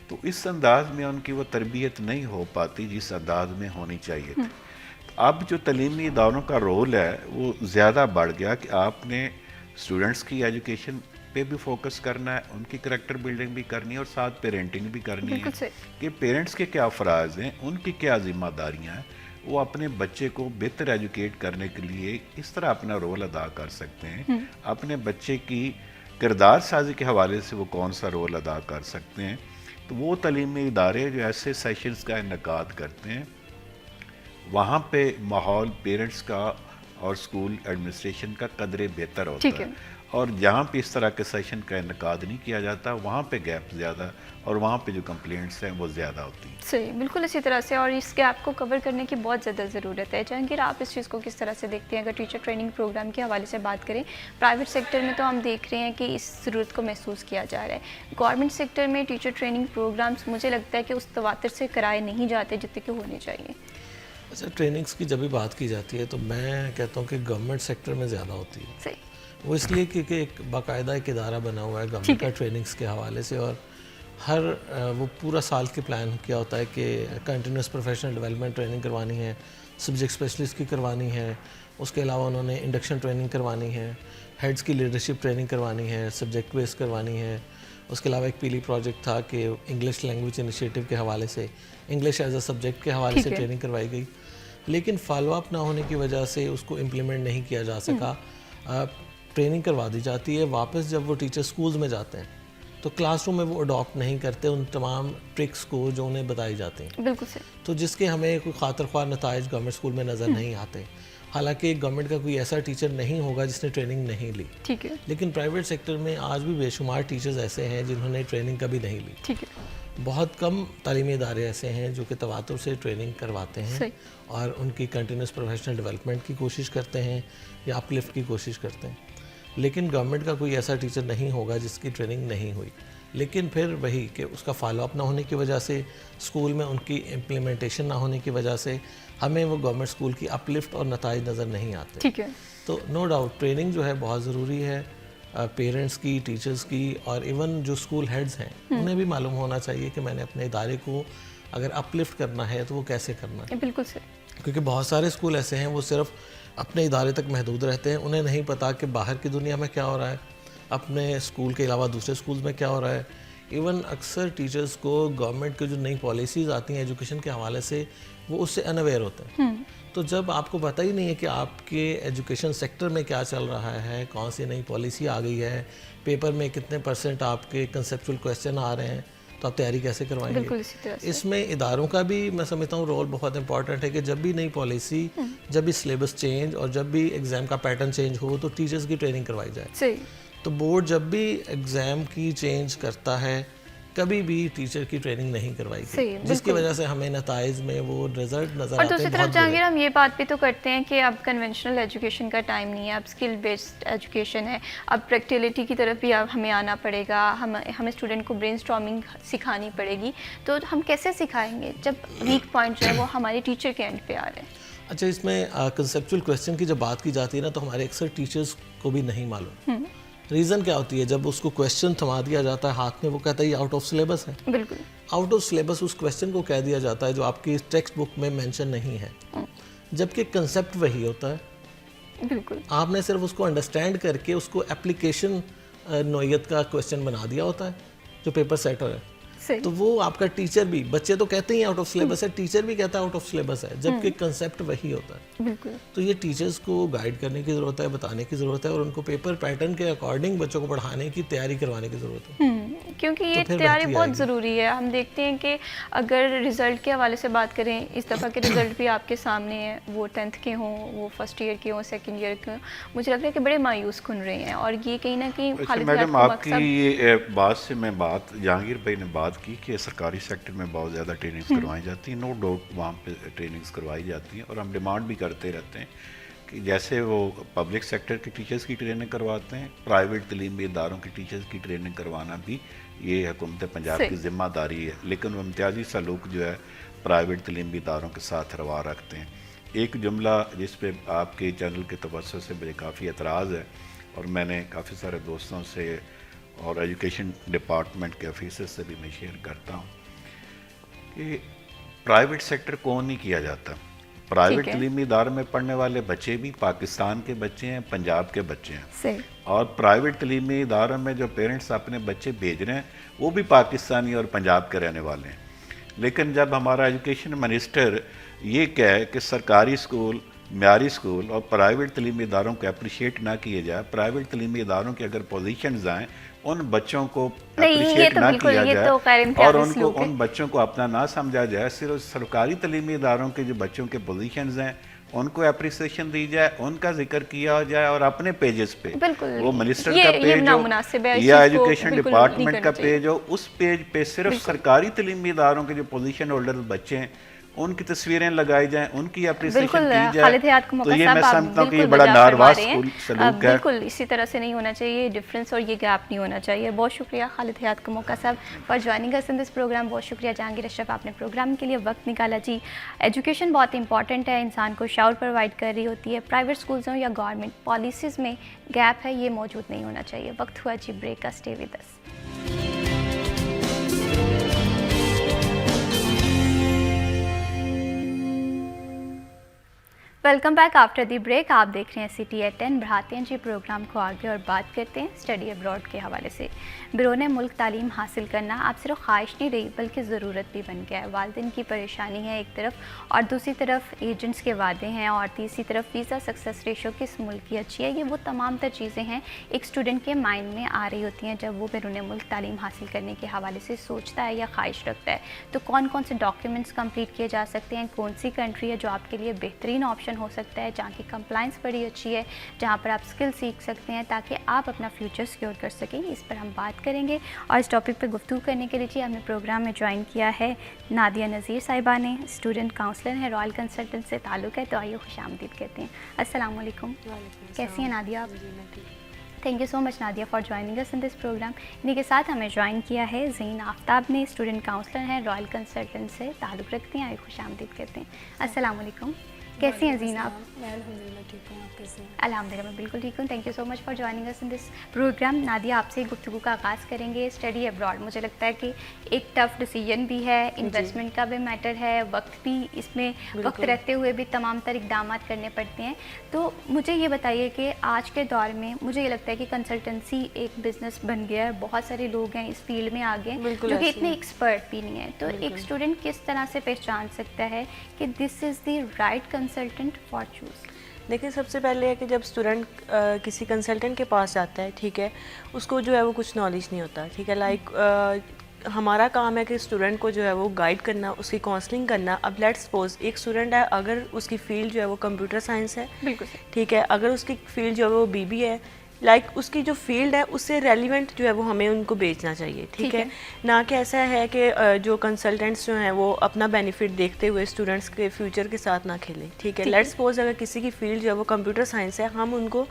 تو اس انداز میں ان کی وہ تربیت نہیں ہو پاتی جس انداز میں ہونی چاہیے تھی۔ اب جو تعلیمی اداروں کا رول ہے وہ زیادہ بڑھ گیا کہ آپ نے اسٹوڈنٹس کی ایجوکیشن پہ بھی فوکس کرنا ہے، ان کی کریکٹر بلڈنگ بھی کرنی ہے، اور ساتھ پیرنٹنگ بھی کرنی ہے کہ پیرنٹس کے کیا فرائض ہیں، ان کی کیا ذمہ داریاں ہیں، وہ اپنے بچے کو بہتر ایجوکیٹ کرنے کے لیے اس طرح اپنا رول ادا کر سکتے ہیں، اپنے بچے کی کردار سازی کے حوالے سے وہ کون سا رول ادا کر سکتے ہیں۔ تو وہ تعلیمی ادارے جو ایسے سیشنز کا انعقاد کرتے ہیں، وہاں پہ ماحول پیرنٹس کا اور اسکول ایڈمنسٹریشن کا قدرے بہتر ہوتا ہے، اور جہاں پہ اس طرح کے سیشن کا انعقاد نہیں کیا جاتا وہاں پہ گیپ زیادہ، اور وہاں پہ جو کمپلینٹس ہیں وہ زیادہ ہوتی ہیں۔ صحیح، بالکل اسی طرح سے، اور اس گیپ کو کور کرنے کی بہت زیادہ ضرورت ہے۔ جہانگیر، آپ اس چیز کو کس طرح سے دیکھتے ہیں؟ اگر ٹیچر ٹریننگ پروگرام کے حوالے سے بات کریں، پرائیویٹ سیکٹر میں تو ہم دیکھ رہے ہیں کہ اس ضرورت کو محسوس کیا جا رہا ہے، گورنمنٹ سیکٹر میں ٹیچر ٹریننگ پروگرامس مجھے لگتا ہے کہ اس تواتر سے کرائے نہیں جاتے جتنے کہ ہونے چاہیے۔ اچھا، ٹریننگز کی جب بھی بات کی جاتی ہے تو میں کہتا ہوں کہ گورنمنٹ سیکٹر میں زیادہ ہوتی ہے۔ صحیح، وہ اس لیے کیونکہ ایک باقاعدہ ایک ادارہ بنا ہوا ہے گورنمنٹ کا ٹریننگز کے حوالے سے، اور ہر وہ پورا سال کی پلان کیا ہوتا ہے کہ کنٹینیوس پروفیشنل ڈیولپمنٹ ٹریننگ کروانی ہے، سبجیکٹ اسپیشلسٹ کی کروانی ہے، اس کے علاوہ انہوں نے انڈکشن ٹریننگ کروانی ہے، ہیڈز کی لیڈرشپ ٹریننگ کروانی ہے، سبجیکٹ بیس کروانی ہے۔ اس کے علاوہ ایک پیلی پروجیکٹ تھا کہ انگلش لینگویج انیشیٹو کے حوالے سے انگلش ایز اے سبجیکٹ کے حوالے سے ٹریننگ کروائی گئی، لیکن فالو اپ نہ ہونے کی وجہ سے اس کو امپلیمنٹ نہیں کیا جا سکا۔ ٹریننگ کروا دی جاتی ہے، واپس جب وہ ٹیچر سکولز میں جاتے ہیں تو کلاس روم میں وہ اڈاپٹ نہیں کرتے ان تمام ٹرکس کو جو انہیں بتائی جاتی ہیں، بالکل صحیح، تو جس کے ہمیں کوئی خاطر خواہ نتائج گورنمنٹ اسکول میں نظر نہیں آتے۔ حالانکہ گورنمنٹ کا کوئی ایسا ٹیچر نہیں ہوگا جس نے ٹریننگ نہیں لی، ٹھیک ہے، لیکن پرائیویٹ سیکٹر میں آج بھی بے شمار ٹیچرز ایسے ہیں جنہوں نے ٹریننگ کبھی نہیں لی۔ ٹھیک ہے، بہت کم تعلیمی ادارے ایسے ہیں جو کہ تواتر سے ٹریننگ کرواتے ہیں اور ان کی کنٹینیوس پروفیشنل ڈیولپمنٹ کی کوشش کرتے ہیں یا اپ لفٹ کی کوشش کرتے ہیں، لیکن گورنمنٹ کا کوئی ایسا ٹیچر نہیں ہوگا جس کی ٹریننگ نہیں ہوئی۔ لیکن پھر وہی کہ اس کا فالو اپ نہ ہونے کی وجہ سے، اسکول میں ان کی امپلیمنٹیشن نہ ہونے کی وجہ سے ہمیں وہ گورنمنٹ اسکول کی اپ لفٹ اور نتائج نظر نہیں آتے۔ ٹھیک ہے، تو نو ڈاؤٹ ٹریننگ جو ہے بہت ضروری ہے، پیرنٹس کی، ٹیچرز کی، اور ایون جو اسکول ہیڈز ہیں انہیں بھی معلوم ہونا چاہیے کہ میں نے اپنے ادارے کو اگر اپ لفٹ کرنا ہے تو وہ کیسے کرنا ہے۔ بالکل صحیح، کیونکہ بہت سارے اسکول ایسے ہیں وہ صرف اپنے ادارے تک محدود رہتے ہیں، انہیں نہیں پتہ کہ باہر کی دنیا میں کیا ہو رہا ہے، اپنے اسکول کے علاوہ دوسرے اسکولز میں کیا ہو رہا ہے۔ ایون اکثر ٹیچرز کو گورنمنٹ کی جو نئی پالیسیز آتی ہیں ایجوکیشن کے حوالے سے وہ اس سے انویئر ہوتے ہیں، تو جب آپ کو پتہ ہی نہیں ہے کہ آپ کے ایجوکیشن سیکٹر میں کیا چل رہا ہے، کون سی نئی پالیسی آ گئی ہے، پیپر میں کتنے % آپ کے کنسیپچول کویسچن آ رہے ہیں، تو آپ تیاری کیسے کروائیں گے؟ بالکل اسی طرح سے، اس میں اداروں کا بھی میں سمجھتا ہوں رول بہت امپورٹنٹ ہے کہ جب بھی نئی پالیسی، جب بھی سلیبس چینج اور جب بھی ایگزام کا پیٹرن چینج ہو تو ٹیچرز کی ٹریننگ کروائی جائے۔ صحیح، تو بورڈ جب بھی ایگزام کی چینج کرتا ہے کبھی بھی ٹیچر کی ٹریننگ نہیں کروائی گئی، جس کی وجہ سے ہمیں نتائج میں وہ رزلٹ نظر آتے ہیں۔ اور دوسری طرف جہانگیر ہم یہ بات بھی تو کرتے ہیں کہ اب کنونشنل ایجوکیشن کا ٹائم نہیں ہے، اب اسکل بیسڈ ایجوکیشن ہے، اب پریکٹیلٹی کی طرف بھی اب ہمیں آنا پڑے گا، ہمیں اسٹوڈنٹ کو برین اسٹارمنگ سکھانی پڑے گی، تو ہم کیسے سکھائیں گے جب ویک پوائنٹ جو ہے وہ ہمارے ٹیچر کے اینڈ پہ آ رہے ہیں؟ اچھا، اس میں کنسیپچول کویسچن کی جب بات کی جاتی ہے نا تو ہمارے اکثر ٹیچرز کو بھی نہیں معلوم ریزن کیا ہوتی ہے؟ جب اس کو کویشچن تھما دیا جاتا ہے ہاتھ میں، وہ کہتا ہے یہ آؤٹ آف سلیبس ہے. بالکل آؤٹ آف سلیبس اس کویشچن کو کہہ دیا جاتا ہے جو آپ کی ٹیکسٹ بک میں مینشن نہیں ہے، جبکہ کنسیپٹ وہی ہوتا ہے. بالکل آپ نے صرف اس کو انڈرسٹینڈ کر کے اس کو اپلیکیشن نوعیت کا کویشچن بنا دیا ہوتا ہے جو پیپر سیٹ ہے. صحیح. تو وہ آپ کا ٹیچر بھی، بچے تو کہتے ہیں آؤٹ آف سلیبس ہے، ٹیچر بھی کہتا ہے آؤٹ آف سلیبس ہے، جبکہ کنسیپٹ وہی ہوتا ہے. بالکل تو یہ ٹیچرز کو گائیڈ کرنے کی ضرورت ہے، بتانے کی ضرورت ہے، اور ان کو پیپر پیٹرن کے اکارڈنگ بچوں کو پڑھانے کی تیاری کروانے کی ضرورت ہے. کیونکہ یہ تیاری بہت ضروری ہے. ہم دیکھتے ہیں کہ اگر رزلٹ کے حوالے سے بات کریں، اس دفعہ کے رزلٹ بھی آپ کے سامنے ہیں، وہ 10th کے ہوں، وہ فرسٹ ایئر کے ہوں، سیکنڈ ایئر کے ہوں، مجھے لگتا ہے کہ بڑے مایوس کن رہے ہیں. اور یہ کہیں نہ کہیں میڈم آپ کی بات سے میں جہانگیر بھائی نے بات کی کہ سرکاری سیکٹر میں بہت زیادہ ٹریننگز کروائی جاتی ہیں. نو ڈاؤٹ وہاں پہ ٹریننگز کروائی جاتی ہیں، اور ہم ڈیمانڈ بھی کرتے رہتے ہیں کہ جیسے وہ پبلک سیکٹر کے ٹیچرز کی ٹریننگ کرواتے ہیں، پرائیویٹ تعلیمی اداروں کے ٹیچرز کی ٹریننگ کروانا بھی یہ حکومت پنجاب کی ذمہ داری ہے. لیکن وہ امتیازی سلوک جو ہے پرائیویٹ تعلیمی اداروں کے ساتھ روا رکھتے ہیں. ایک جملہ جس پہ آپ کے چینل کے توسط سے مجھے کافی اعتراض ہے، اور میں نے کافی سارے دوستوں سے اور ایجوکیشن ڈپارٹمنٹ کے آفیسر سے بھی میں شیئر کرتا ہوں کہ پرائیویٹ سیکٹر کون نہیں کیا جاتا. پرائیویٹ تعلیمی اداروں میں پڑھنے والے بچے بھی پاکستان کے بچے ہیں، پنجاب کے بچے ہیں، اور پرائیویٹ تعلیمی اداروں میں جو پیرنٹس اپنے بچے بھیج رہے ہیں وہ بھی پاکستانی اور پنجاب کے رہنے والے ہیں. لیکن جب ہمارا ایجوکیشن منسٹر یہ کہے کہ سرکاری اسکول، معیاری اسکول اور پرائیویٹ تعلیمی اداروں کو اپریشیٹ نہ کیے جائے، پرائیویٹ تعلیمی اداروں کے اگر پوزیشنز آئیں ان بچوں کو اپریشیٹ نہ کیا جائے اور ان بچوں کو اپنا نہ سمجھا جائے، صرف سرکاری تعلیمی اداروں کے جو بچوں کے پوزیشنز ہیں ان کو اپریسیشن دی جائے، ان کا ذکر کیا جائے، اور اپنے پیجز پہ وہ منسٹر کا پیج ہو یا ایجوکیشن ڈپارٹمنٹ کا پیج ہو، اس پیج پہ صرف سرکاری تعلیمی اداروں کے جو پوزیشن ہولڈر بچے ہیں ان کی تصویریں لگائی جائیں، ان کی اپریسیشن کی جائے. تو یہ میں سمجھتا ہوں کہ یہ بڑا ناروا سلوک ہے. بالکل اسی طرح سے نہیں ہونا چاہیے، یہ ڈفرینس اور یہ گیپ نہیں ہونا چاہیے. بہت شکریہ خالد حیات کو موقع صاحب for joining us in this programme. بہت شکریہ جہانگیر اشرف، آپ نے پروگرام کے لیے وقت نکالا. جی ایجوکیشن بہت امپورٹنٹ ہے، انسان کو شعور پرووائڈ کر رہی ہوتی ہے. پرائیویٹ اسکولز ہوں یا گورنمنٹ پالیسیز میں گیپ ہے، یہ موجود نہیں ہونا چاہیے. وقت ہوا جی بریک کا. Stay with us. Welcome back after the break. آپ دیکھ رہے ہیں سٹی ایٹ 10. بڑھاتے ہیں جی پروگرام کو آگے اور بات کرتے ہیں اسٹڈی ابراڈ کے حوالے سے. بیرون ملک تعلیم حاصل کرنا اب صرف خواہش نہیں رہی بلکہ ضرورت بھی بن گیا ہے. والدین کی پریشانی ہے ایک طرف، اور دوسری طرف ایجنٹس کے وعدے ہیں، اور تیسری طرف ویزا سکسیس ریشو کس ملک کی اچھی ہے. یہ وہ تمام تر چیزیں ہیں ایک اسٹوڈنٹ کے مائنڈ میں آ رہی ہوتی ہیں جب وہ بیرون ملک تعلیم حاصل کرنے کے حوالے سے سوچتا ہے یا خواہش رکھتا ہے. تو کون کون سے ڈاکیومنٹس کمپلیٹ کیے جا سکتے ہیں، کون سی کنٹری ہے جو آپ کے لیے بہترین آپشن ہو سکتا ہے، جہاں کی کمپلائنس بڑی اچھی ہے، جہاں پر آپ اسکل سیکھ سکتے ہیں تاکہ آپ اپنا فیوچر سیکیور کر سکیں. اس پر ہم بات کریں گے، اور اس ٹاپک پہ گفتگو کرنے کے لیے جی ہم نے پروگرام میں جوائن کیا ہے نادیہ نذیر صاحبہ نے. اسٹوڈنٹ کاؤنسلر ہیں، رائل کنسلٹنٹ سے تعلق ہے. تو آئیے خوش آمدید کہتے ہیں. السلام علیکم. کیسی ہیں نادیہ آپ؟ Thank you so much Nadia for joining us in this programme. انہیں کے ساتھ ہمیں جوائن کیا ہے زین آفتاب نے. اسٹوڈنٹ کاؤنسلر ہیں، رائل کنسلٹنٹ سے تعلق رکھتے ہیں. آئیے خوش آمدید کہتے ہیں. السلام علیکم. کیسی ہیں زین آپ؟ میں الحمدللہ ٹھیک ہوں. آپ کیسے ہیں؟ الحمدللہ میں بالکل ٹھیک ہوں. Thank you so much for joining us in this programme. Nadia آپ سے گفتگو کا آغاز کریں گے. اسٹڈی ابراڈ مجھے لگتا ہے کہ ایک ٹف ڈیسیجن بھی ہے، انویسٹمنٹ کا بھی میٹر ہے، وقت بھی اس میں وقت رہتے ہوئے بھی تمام تر اقدامات کرنے پڑتے ہیں. تو مجھے یہ بتائیے کہ آج کے دور میں مجھے یہ لگتا ہے کہ کنسلٹنسی ایک بزنس بن گیا ہے. بہت سارے لوگ ہیں اس فیلڈ میں آگے جو کہ اتنے ایکسپرٹ بھی نہیں ہیں. تو ایک اسٹوڈنٹ کس طرح سے پہچان سکتا ہے کہ this is the right consultant for choose? دیکھیں سب سے پہلے ہے کہ جب اسٹوڈنٹ کسی کنسلٹنٹ کے پاس جاتا ہے، ٹھیک ہے، اس کو جو ہے وہ کچھ نالج نہیں ہوتا، ٹھیک ہے. لائک ہمارا کام ہے کہ اسٹوڈنٹ کو جو ہے وہ گائیڈ کرنا، اس کی کاؤنسلنگ کرنا. اب لیٹ سپوز ایک اسٹوڈنٹ ہے، اگر اس کی فیلڈ جو ہے وہ کمپیوٹر سائنس ہے، بالکل ٹھیک ہے، اگر اس کی فیلڈ جو ہے وہ BB ہے، لائک اس کی جو فیلڈ ہے اس سے ریلیونٹ جو ہے وہ ہمیں ان کو بیچنا چاہیے، ٹھیک ہے. نہ کہ ایسا ہے کہ جو کنسلٹنٹس جو ہیں وہ اپنا بینیفٹ دیکھتے ہوئے اسٹوڈنٹس کے فیوچر کے ساتھ نہ کھیلیں، ٹھیک ہے. لیٹ سپوز اگر کسی کی فیلڈ جو ہے وہ کمپیوٹر سائنس ہے، ہم ان کو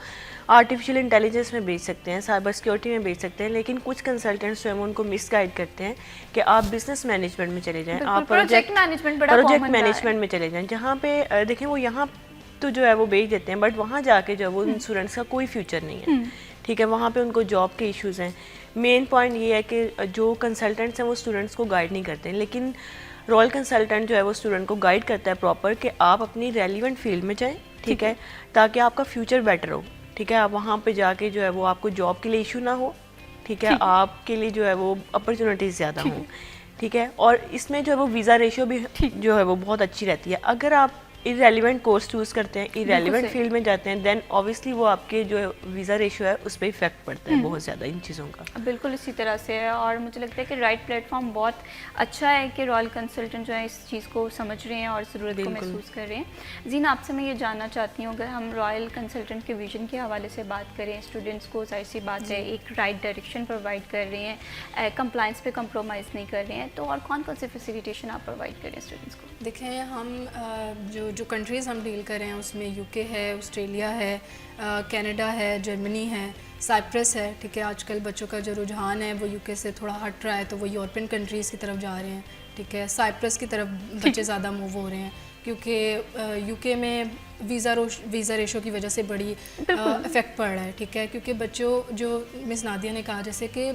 آرٹیفیشیل انٹیلیجنس میں بیچ سکتے ہیں، سائبر سیکورٹی میں بیچ سکتے ہیں. لیکن کچھ کنسلٹنٹس جو ہیں وہ ان کو مس گائڈ کرتے ہیں کہ آپ بزنس مینجمنٹ میں چلے جائیں، آپ پروجیکٹ مینجمنٹ میں چلے جائیں، جہاں پہ دیکھیں وہ یہاں تو جو ہے وہ بیچ دیتے ہیں، بٹ وہاں جا کے جو ہے وہ اسٹوڈنٹس کا کوئی فیوچر نہیں ہے، ٹھیک ہے, وہاں پہ ان کو جاب کے ایشوز ہیں. مین پوائنٹ یہ ہے کہ جو کنسلٹنٹس ہیں وہ اسٹوڈنٹس کو گائیڈ نہیں کرتے ہیں, لیکن رائل کنسلٹنٹ جو ہے وہ اسٹوڈنٹ کو گائیڈ کرتا ہے پراپر کہ آپ اپنی ریلیونٹ فیلڈ میں جائیں, ٹھیک ہے, تاکہ آپ کا فیوچر بیٹر ہو, ٹھیک ہے. آپ وہاں پہ جا کے جو ہے وہ آپ کو جاب کے لیے ایشو نہ ہو, ٹھیک ہے, آپ کے لیے جو ہے وہ اپرچونیٹیز زیادہ ہوں, ٹھیک ہے. اور اس میں جو ہے وہ ویزا ریشو بھی جو ہے وہ بہت اچھی رہتی ہے. اگر آپ irrelevant کورس چوز کرتے ہیں, irrelevant فیلڈ میں جاتے ہیں, دین obviously وہ آپ کے جو ویزا ریشو ہے اس پہ افیکٹ پڑتا ہے بہت زیادہ ان چیزوں کا. بالکل اسی طرح سے ہے, اور مجھے لگتا ہے کہ رائٹ پلیٹ فارم بہت اچھا ہے کہ رائل کنسلٹنٹ جو ہے اس چیز کو سمجھ رہے ہیں اور ضرورت کو محسوس کر رہے ہیں. زین, آپ سے میں یہ جاننا چاہتی ہوں, اگر ہم رائل کنسلٹنٹ کے ویژن کے حوالے سے بات کریں, اسٹوڈنٹس کو ظاہر سی بات ہے ایک رائٹ ڈائریکشن پرووائڈ کر رہے ہیں, کمپلائنس پہ کمپرومائز نہیں کر رہے ہیں, تو اور کون کون سی فیسیلیٹیشن آپ پرووائڈ کریں اسٹوڈنٹس کو؟ دیکھیں, ہم جو کنٹریز ہم ڈیل کر رہے ہیں اس میں یو کے ہے, آسٹریلیا ہے, کینیڈا ہے, جرمنی ہے, سائپرس ہے, ٹھیک ہے. آج کل بچوں کا جو رجحان ہے وہ یو کے سے تھوڑا ہٹ رہا ہے, تو وہ یورپین کنٹریز کی طرف جا رہے ہیں, ٹھیک ہے. سائپرس کی طرف بچے زیادہ موو ہو رہے ہیں, کیونکہ یو کے میں ویزا ریشو کی وجہ سے بڑی افیکٹ پڑ رہا ہے, ٹھیک ہے. کیونکہ بچوں, جو مس نادیہ نے کہا, جیسے کہ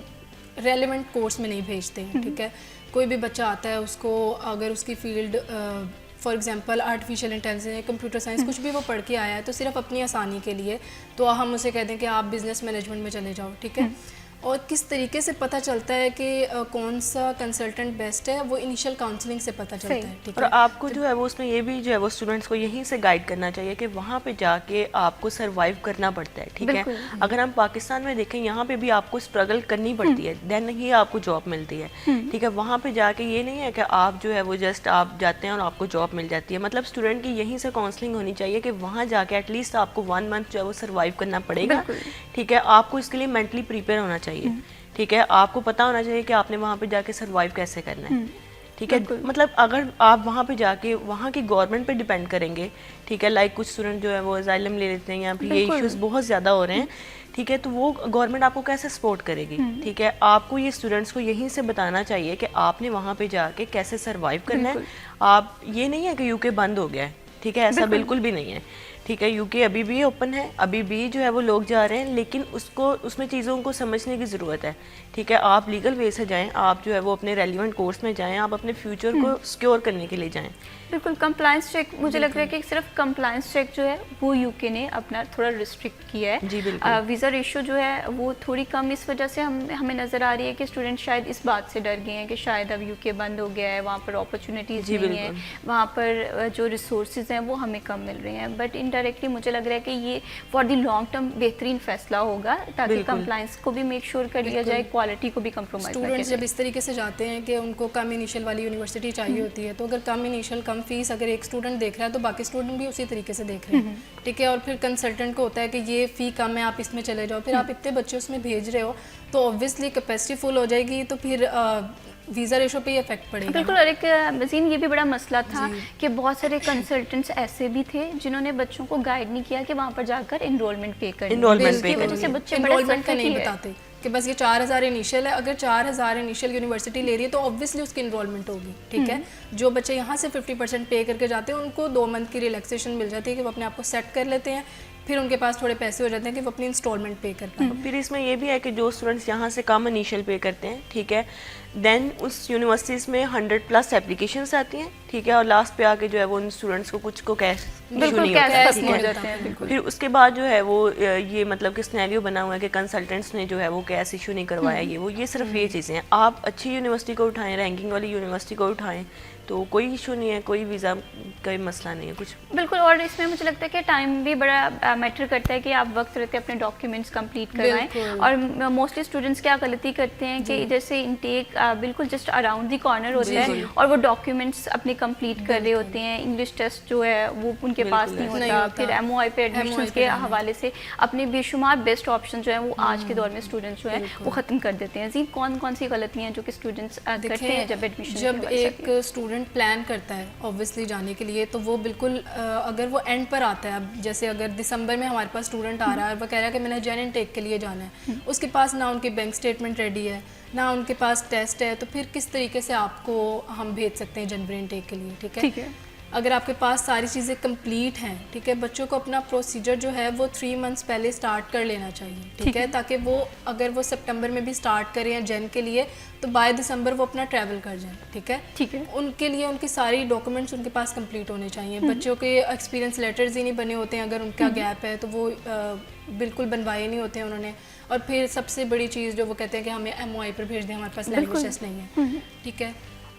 ریلیونٹ کورس میں نہیں بھیجتے ہیں, ٹھیک ہے. کوئی بھی بچہ آتا ہے, اس کو اگر اس کی field for example artificial intelligence, computer science, کچھ بھی وہ پڑھ کے آیا ہے تو صرف اپنی آسانی کے لیے, تو ہم اسے کہہ دیں کہ آپ بزنس مینجمنٹ میں چلے جاؤ, ٹھیک ہے. اور کس طریقے سے پتہ چلتا ہے کہ کون سا کنسلٹنٹ بیسٹ ہے, وہ انیشیل کاؤنسلنگ سے پتہ چلتا ہے, ٹھیک ہے. اور آپ کو جو ہے وہ اس میں یہ بھی جو ہے وہ اسٹوڈنٹس کو یہیں سے گائیڈ کرنا چاہیے کہ وہاں پہ جا کے آپ کو سروائیو کرنا پڑتا ہے, ٹھیک ہے. اگر ہم پاکستان میں دیکھیں, یہاں پہ بھی آپ کو اسٹرگل کرنی پڑتی ہے, دین ہی آپ کو جاب ملتی ہے, ٹھیک ہے. وہاں پہ جا کے یہ نہیں ہے کہ آپ جو ہے وہ جسٹ آپ جاتے ہیں اور آپ کو جاب مل جاتی ہے. مطلب اسٹوڈنٹ کی یہیں سے کاؤنسلنگ ہونی چاہیے کہ وہاں جا کے ایٹ لیسٹ آپ کو 1 month جو ہے وہ سروائیو کرنا پڑے گا, ٹھیک ہے. آپ کو اس کے لیے مینٹلی پریپیئر ہونا چاہیے, ٹھیک ہے. آپ کو پتہ ہونا چاہیے کہ آپ نے وہاں پہ جا کے سروائیو کیسے کرنا ہے, ٹھیک ہے. مطلب اگر آپ وہاں پہ جا کے وہاں کی گورنمنٹ پہ ڈیپینڈ کریں گے, ٹھیک ہے, لائک کچھ اسٹوڈنٹ جو ہے وہ اسائلم لے لیتے ہیں یا پھر یہ ایشوز بہت زیادہ ہو رہے ہیں, ٹھیک ہے, تو وہ گورنمنٹ آپ کو کیسے سپورٹ کرے گی, ٹھیک ہے. آپ کو یہ اسٹوڈنٹس کو یہیں سے بتانا چاہیے کہ آپ نے وہاں پہ جا کے کیسے سروائیو کرنا ہے. آپ یہ نہیں ہے کہ یو کے بند ہو گیا ہے, ٹھیک ہے, ایسا بالکل بھی نہیں ہے, ٹھیک ہے. یو کے ابھی بھی اوپن ہے, ابھی بھی جو ہے وہ لوگ جا رہے ہیں, لیکن اس میں چیزوں کو سمجھنے کی ضرورت ہے, ٹھیک ہے. آپ لیگل وے سے جائیں, آپ جو ہے وہ اپنے ریلیونٹ کورس میں جائیں, آپ اپنے فیوچر کو سیکیور کرنے کے لیے جائیں. بالکل. کمپلائنس چیک, مجھے لگ رہا ہے کہ صرف کمپلائنس چیک جو ہے وہ یو کے نے اپنا تھوڑا ریسٹرکٹ کیا ہے. جی بالکل. ویزا ریشو جو ہے وہ تھوڑی کم اس وجہ سے ہمیں نظر آ رہی ہے کہ اسٹوڈنٹ شاید اس بات سے ڈر گئے ہیں کہ شاید اب یو کے بند ہو گیا ہے, وہاں پر اپرچونیٹیز نہیں ہیں, وہاں پر جو ریسورسز ہیں وہ ہمیں کم مل رہے ہیں. بٹ انڈائریکٹلی مجھے لگ رہا ہے کہ یہ فار دی لانگ ٹرم بہترین فیصلہ ہوگا, تاکہ کمپلائنس کو بھی میک شیور کر لیا جائے, کوالٹی کو بھی کمپرومائز. اسٹوڈنٹس جب اس طریقے سے جاتے ہیں کہ ان کو کم انیشیل والی یونیورسٹی چاہیے ہوتی ہے, تو اگر کم انیشیل کم فیس اگر ایک اسٹوڈنٹ دیکھ رہا ہے تو باقی اسٹوڈنٹ بھی اسی طریقے سے دیکھ رہے ہیں, ٹھیک ہے. اور پھر کنسلٹنٹ کو ہوتا ہے کہ یہ فی کم ہے, آپ اس میں چلے جاؤ, پھر آپ اتنے بچے اس میں بھیج رہے ہو تو اوبویسلی کیپیسٹی فل ہو جائے گی, تو پھر ویزا ریشو پہ ہی افیکٹ پڑے گا. بالکل. اور ایک مزین یہ بھی بڑا مسئلہ تھا کہ بہت سارے کنسلٹنٹس ایسے بھی تھے جنہوں نے بچوں کو گائیڈ نہیں کیا کہ وہاں پر جا کر انرولمنٹ پے کرنی, جس کی وجہ سے بچے انرولمنٹ کا نہیں بتاتے کہ بس یہ 4000 انیشیل ہے. اگر 4000 انیشیل یونیورسٹی لے رہی ہے تو اوبویسلی اس کی انرولمنٹ ہوگی, ٹھیک ہے. جو بچے یہاں سے 50% پے کر کے جاتے ہیں ان کو 2 month کی ریلیکسیشن مل جاتی ہے کہ وہ اپنے آپ کو سیٹ کر لیتے ہیں, پھر ان کے پاس تھوڑے پیسے ہو جاتے ہیں کہ وہ اپنی انسٹالمنٹ پے کر پائیں. پھر اس میں یہ بھی ہے کہ جو اسٹوڈنٹس یہاں سے کم انیشیل پے کرتے ہیں, ٹھیک ہے, دین اس یونیورسٹیز میں 100+ اپلیکیشنس آتی ہیں, ٹھیک ہے, اور لاسٹ پہ آ کے جو ہے وہ ان اسٹوڈنٹس کو کچھ کو کیش ایشو نہیں ہوتا ہے. پھر اس کے بعد جو ہے وہ یہ مطلب کہ سنیریو بنا ہوا ہے کہ کنسلٹنٹس نے جو ہے وہ کیش ایشو نہیں کروایا, یہ صرف یہ چیزیں ہیں. آپ اچھی یونیورسٹی کو اٹھائیں, رینکنگ والی یونیورسٹی کو اٹھائیں, تو کوئی ایشو نہیں ہے, کوئی ویزا کا مسئلہ نہیں ہے کچھ. بالکل. اور اس میں مجھے لگتا ہے کہ ٹائم بھی بڑا میٹر کرتا ہے کہ آپ وقت رہتے اپنے ڈاکیومنٹس کمپلیٹ کروائیں. اور موسٹلی اسٹوڈنٹس کیا غلطی کرتے ہیں کہ ادھر سے انٹیک بالکل جسٹ اراؤنڈ دی کارنر ہوتا ہے اور وہ ڈاکیومنٹس اپنے کمپلیٹ کر رہے ہوتے ہیں, انگلش ٹیسٹ جو ہے وہ ان کے پاس نہیں ہوتا, پھر ایم او آئی پہ ایڈمیشنس کے حوالے سے اپنے بے شمار بیسٹ آپشن جو ہیں وہ آج کے دور میں اسٹوڈنٹس جو ہیں وہ ختم کر دیتے ہیں. جی, کون کون سی غلطیاں ہیں جو کہ اسٹوڈنٹس کرتے ہیں جب ایڈمیشن؟ جب ایک اسٹوڈنٹ پلان کرتا ہے اوبویسلی جانے کے لیے, تو وہ بالکل اگر وہ اینڈ پر آتا ہے, اب جیسے اگر دسمبر میں ہمارے پاس اسٹوڈنٹ آ رہا ہے اور وہ کہہ رہا ہے کہ میں نے جین انٹیک کے لیے جانا ہے, اس کے پاس نہ ان کی بینک اسٹیٹمنٹ ریڈی ہے, نہ ان کے پاس ٹیسٹ ہے, تو پھر کس طریقے سے آپ کو ہم بھیج سکتے ہیں جنوری انٹیک کے لیے, ٹھیک ہے. اگر آپ کے پاس ساری چیزیں کمپلیٹ ہیں، ٹھیک ہے، بچوں کو اپنا پروسیجر جو ہے وہ 3 منتھس پہلے سٹارٹ کر لینا چاہیے، ٹھیک ہے، تاکہ وہ اگر وہ سپٹمبر میں بھی سٹارٹ کریں یا جن کے لیے تو بائی دسمبر وہ اپنا ٹریول کر جائیں، ٹھیک ہے. ان کے لیے ان کی ساری ڈاکومنٹس ان کے پاس کمپلیٹ ہونے چاہیے. بچوں کے ایکسپیرینس لیٹرز ہی نہیں بنے ہوتے ہیں، اگر ان کا گیپ ہے تو وہ بالکل بنوائے نہیں ہوتے ہیں انہوں نے. اور پھر سب سے بڑی چیز جو وہ کہتے ہیں کہ ہمیں ایم او آئی پر بھیج دیں، ہمارے پاس لینگویج ٹیسٹ نہیں ہے، ٹھیک ہے.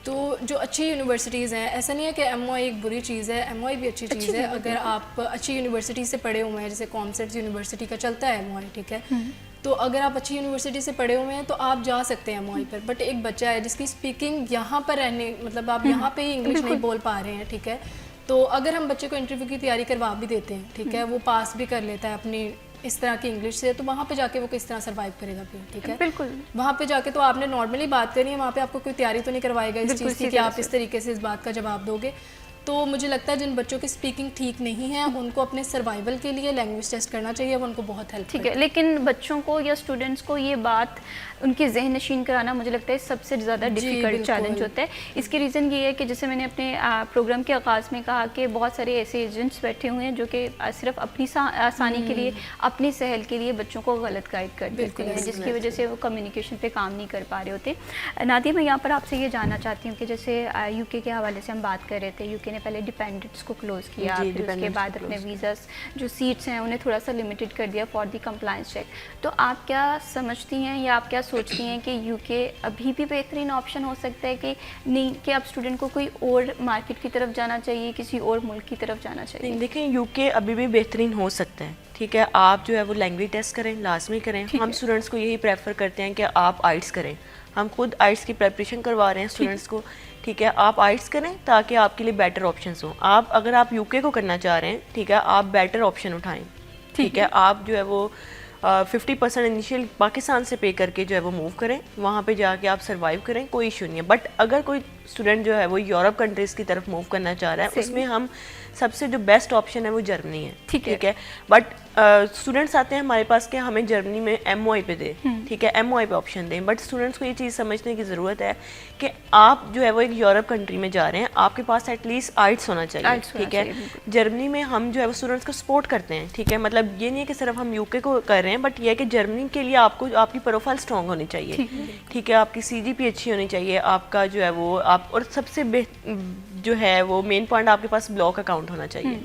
تو جو اچھی یونیورسٹیز ہیں، ایسا نہیں ہے کہ ایم او آئی ایک بری چیز ہے، ایم او آئی بھی اچھی چیز ہے. اگر آپ اچھی یونیورسٹی سے پڑھے ہوئے ہیں، جیسے کامسیٹس یونیورسٹی کا چلتا ہے ایم او آئی، ٹھیک ہے، تو اگر آپ اچھی یونیورسٹی سے پڑھے ہوئے ہیں تو آپ جا سکتے ہیں M O I per. But ایک بچہ ہے جس کی اسپیکنگ یہاں پر رہنے، مطلب آپ یہاں پہ ہی انگلش نہیں بول پا رہے ہیں، ٹھیک ہے، تو اگر ہم بچے کو انٹرویو کی تیاری کروا بھی دیتے ہیں، ٹھیک ہے، وہ پاس بھی کر لیتا ہے اپنی اس طرح کی انگلش سے، تو وہاں پہ جا کے وہ کس طرح سروائیو کرے گا پھر، ٹھیک ہے. بالکل وہاں پہ جا کے تو آپ نے نارملی بات کرنی ہے، وہاں پہ آپ کو کوئی تیاری تو نہیں کروائے گا اس چیز کی کہ آپ اس طریقے سے اس بات کا جواب دو گے. تو مجھے لگتا ہے جن بچوں کی اسپیکنگ ٹھیک نہیں ہے ان کو اپنے سروائیول کے لیے لینگویج ٹیسٹ کرنا چاہیے، وہ ان کو بہت ہیلپ ٹھیک ہے. لیکن بچوں کو یا اسٹوڈنٹس کو یہ بات ان کی ذہن نشین کرانا مجھے لگتا ہے سب سے زیادہ ڈیفیکلٹ چیلنج ہوتا ہے. اس کی ریزن یہ ہے کہ جیسے میں نے اپنے پروگرام کے آغاز میں کہا کہ بہت سارے ایسے ایجنٹس بیٹھے ہوئے ہیں جو کہ صرف اپنی آسانی کے لیے، اپنی سہل کے لیے بچوں کو غلط گائیڈ کر دیتے ہیں، جس کی وجہ سے وہ کمیونیکیشن پہ کام نہیں کر پا رہے ہوتے. نادیہ، میں یہاں پر آپ سے یہ جاننا چاہتی ہوں کہ جیسے یو کے حوالے سے ہم بات کر رہے تھے، یو کے نے پہلے ڈیپینڈنٹس کو کلوز کیا، پھر اس کے بعد اپنے ویزاز جو سیٹس ہیں انہیں تھوڑا سا لمیٹڈ کر دیا فار دی کمپلائنس چیک. تو آپ کیا سمجھتی ہیں یا آپ کیا سوچتی ہیں کہ یو کے ابھی بھی بہترین آپشن ہو سکتا ہے کہ نہیں، کہ اب اسٹوڈنٹ کو کوئی اور مارکیٹ کی طرف جانا چاہیے، کسی اور ملک کی طرف جانا چاہیے؟ دیکھیں، یو کے ابھی بھی بہترین ہو سکتا ہے، ٹھیک ہے. آپ جو ہے وہ لینگویج ٹیسٹ کریں، لازمی کریں. ہم اسٹوڈنٹس کو یہی پریفر کرتے ہیں کہ آپ آئٹس کریں. ہم خود آئٹس کی پریپریشن کروا رہے ہیں اسٹوڈنٹس کو، ٹھیک ہے. آپ آئٹس کریں تاکہ آپ کے لیے بیٹر آپشنس ہوں. اگر آپ یو کے کو کرنا چاہ رہے ہیں، ٹھیک ہے، آپ بیٹر آپشن اٹھائیں، ٹھیک ہے. آپ جو ہے وہ 50% انیشیل پاکستان سے پے کر کے جو ہے وہ موو کریں، وہاں پہ جا کے آپ سروائیو کریں، کوئی ایشو نہیں ہے. بٹ اگر کوئی اسٹوڈنٹ جو ہے وہ یورپ کنٹریز کی طرف موو کرنا چاہ رہا ہے، اس میں ہم سب سے جو بیسٹ آپشن ہے وہ جرمنی ہے، ٹھیک ہے. بٹ اسٹوڈنٹس آتے ہیں ہمارے پاس کہ ہمیں جرمنی میں ایم او آئی پہ دیں، ٹھیک ہے، ایم او آئی پہ آپشن دیں. بٹ اسٹوڈنٹس کو یہ چیز سمجھنے کی ضرورت ہے کہ آپ جو ہے وہ ایک یورپ کنٹری میں جا رہے ہیں، آپ کے پاس ایٹ لیسٹ آئٹس ہونا چاہیے، ٹھیک ہے. جرمنی میں ہم جو ہے وہ اسٹوڈنٹس کو سپورٹ کرتے ہیں، ٹھیک ہے. مطلب یہ نہیں ہے کہ صرف ہم یو کے کو کر رہے ہیں، بٹ یہ ہے کہ جرمنی کے لیے آپ کو آپ کی پروفائل اسٹرانگ ہونی چاہیے، ٹھیک ہے. آپ کی سی جی پی اچھی ہونی چاہیے، آپ کا جو ہے وہ اور سب سے جو ہے وہ مین پوائنٹ آپ کے پاس بلاک اکاؤنٹ ہونا چاہیے،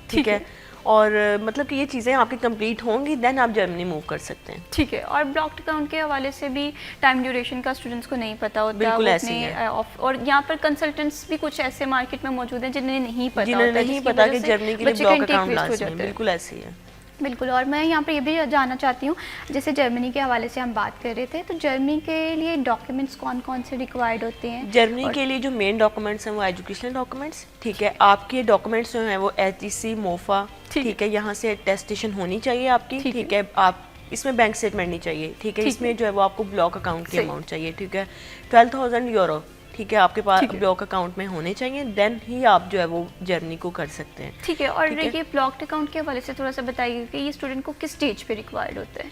ٹھیک ہے. اور مطلب کہ یہ چیزیں آپ کی کمپلیٹ ہوں گی، دین آپ جرمنی موو کر سکتے ہیں، ٹھیک ہے. اور بلاکڈ اکاؤنٹ کے حوالے سے بھی ٹائم ڈیوریشن کا اسٹوڈنٹس کو نہیں پتا ہوتا. بالکل ایسے ہی ہے. اور یہاں پر کنسلٹنٹس بھی کچھ ایسے مارکیٹ میں موجود ہیں جنہیں نہیں پتا جنہیں نہیں پتا کہ جرمنی کے لیے بلاک اکاؤنٹ لازمی ہے. بالکل ایسے ہی ہے. بالکل. اور میں یہاں پہ یہ بھی جاننا چاہتی ہوں، جیسے جرمنی کے حوالے سے ہم بات کر رہے تھے، تو جرمنی کے لیے ڈاکیومنٹس کون کون سے ریکوائرڈ ہوتے ہیں؟ جرمنی کے لیے جو مین ڈاکومنٹس ہیں وہ ایجوکیشنل ڈاکومنٹس، ٹھیک ہے. آپ کے ڈاکومنٹس جو ہیں وہ ایچ ٹی سی، موفا، ٹھیک ہے، یہاں سے اٹیسٹیشن ہونی چاہیے آپ کی، ٹھیک ہے. آپ اس میں بینک اسٹیٹمنٹ نہیں چاہیے، ٹھیک ہے. اس میں جو ہے وہ آپ کو بلاک اکاؤنٹ کی اماؤنٹ چاہیے، ٹھیک ہے. 12,000 یورو، ٹھیک ہے، آپ کے پاس بلاک اکاؤنٹ میں ہونے چاہیے، دین ہی آپ جو ہے وہ جرمنی کو کر سکتے ہیں، ٹھیک ہے. اور یہ بلاکڈ اکاؤنٹ کے حوالے سے تھوڑا سا بتائیے کہ یہ اسٹوڈنٹ کو کس اسٹیج پہ ریکوائرڈ ہوتا ہے؟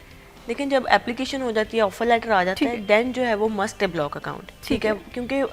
لیکن جب اپلیکیشن ہو جاتی ہے، آفر لیٹر آ جاتا ہے، دین جو ہے وہ مسٹ ہے بلاک اکاؤنٹ، ٹھیک ہے. کیونکہ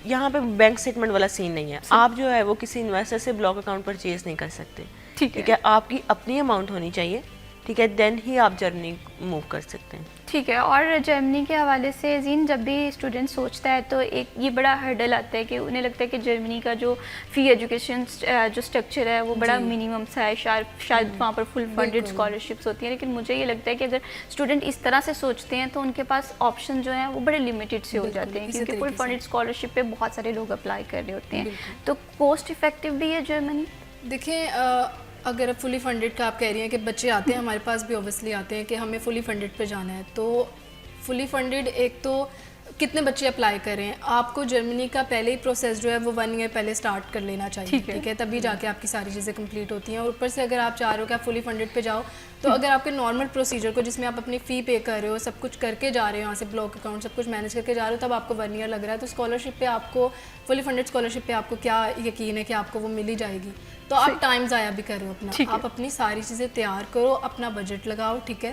یہاں پہ بینک اسٹیٹمنٹ والا سین نہیں ہے. آپ جو ہے وہ کسی انویسٹر سے بلاک اکاؤنٹ پرچیز نہیں کر سکتے، ٹھیک ہے. آپ کی اپنی اماؤنٹ ہونی چاہیے، ٹھیک ہے، دین ہی آپ جرمنی موو کر سکتے ہیں، ٹھیک ہے. اور جرمنی کے حوالے سے زین، جب بھی اسٹوڈنٹ سوچتا ہے تو ایک یہ بڑا ہرڈل آتا ہے کہ انہیں لگتا ہے کہ جرمنی کا جو فی ایجوکیشن جو اسٹرکچر ہے وہ بڑا منیمم سا ہے، شاید وہاں پر فل فنڈڈ اسکالرشپس ہوتی ہیں. لیکن مجھے یہ لگتا ہے کہ اگر اسٹوڈنٹ اس طرح سے سوچتے ہیں تو ان کے پاس آپشن جو ہیں وہ بڑے لمیٹڈ سے ہو جاتے ہیں، کیونکہ فل فنڈڈ اسکالرشپ پہ بہت سارے لوگ اپلائی کر رہے ہوتے ہیں. تو کوسٹ افیکٹو بھی ہے جرمنی؟ دیکھیں، اگر اب فلی فنڈڈ کا آپ کہہ رہی ہیں کہ بچے آتے ہیں ہمارے پاس بھی اوبیسلی آتے ہیں کہ ہمیں فلی فنڈڈ پہ جانا ہے، تو فلی فنڈڈ ایک تو کتنے بچے اپلائی کر رہے ہیں. آپ کو جرمنی کا پہلے ہی پروسیس جو ہے وہ 1 ایئر پہلے سٹارٹ کر لینا چاہیے، ٹھیک ہے، تبھی جا کے آپ کی ساری چیزیں کمپلیٹ ہوتی ہیں. اور اوپر سے اگر آپ چاہ رہے ہو کہ آپ فلی فنڈڈ پہ جاؤ، تو اگر آپ کے نارمل پروسیجر کو جس میں آپ اپنی فی پے کر رہے ہو، سب کچھ کر کے جا رہے ہو، یہاں سے بلاک اکاؤنٹ سب کچھ مینیج کر کے جا رہے ہو، تب آپ کو 1 ایئر لگ رہا ہے. تو اسکالرشپ پہ آپ کو، فلی فنڈڈ اسکالرشپ پہ آپ کو کیا یقین ہے کہ آپ کو وہ مل ہی جائے گی؟ تو آپ ٹائم ضائع بھی کر رہے ہو اپنا. آپ اپنی ساری چیزیں تیار کرو، اپنا بجٹ لگاؤ، ٹھیک ہے.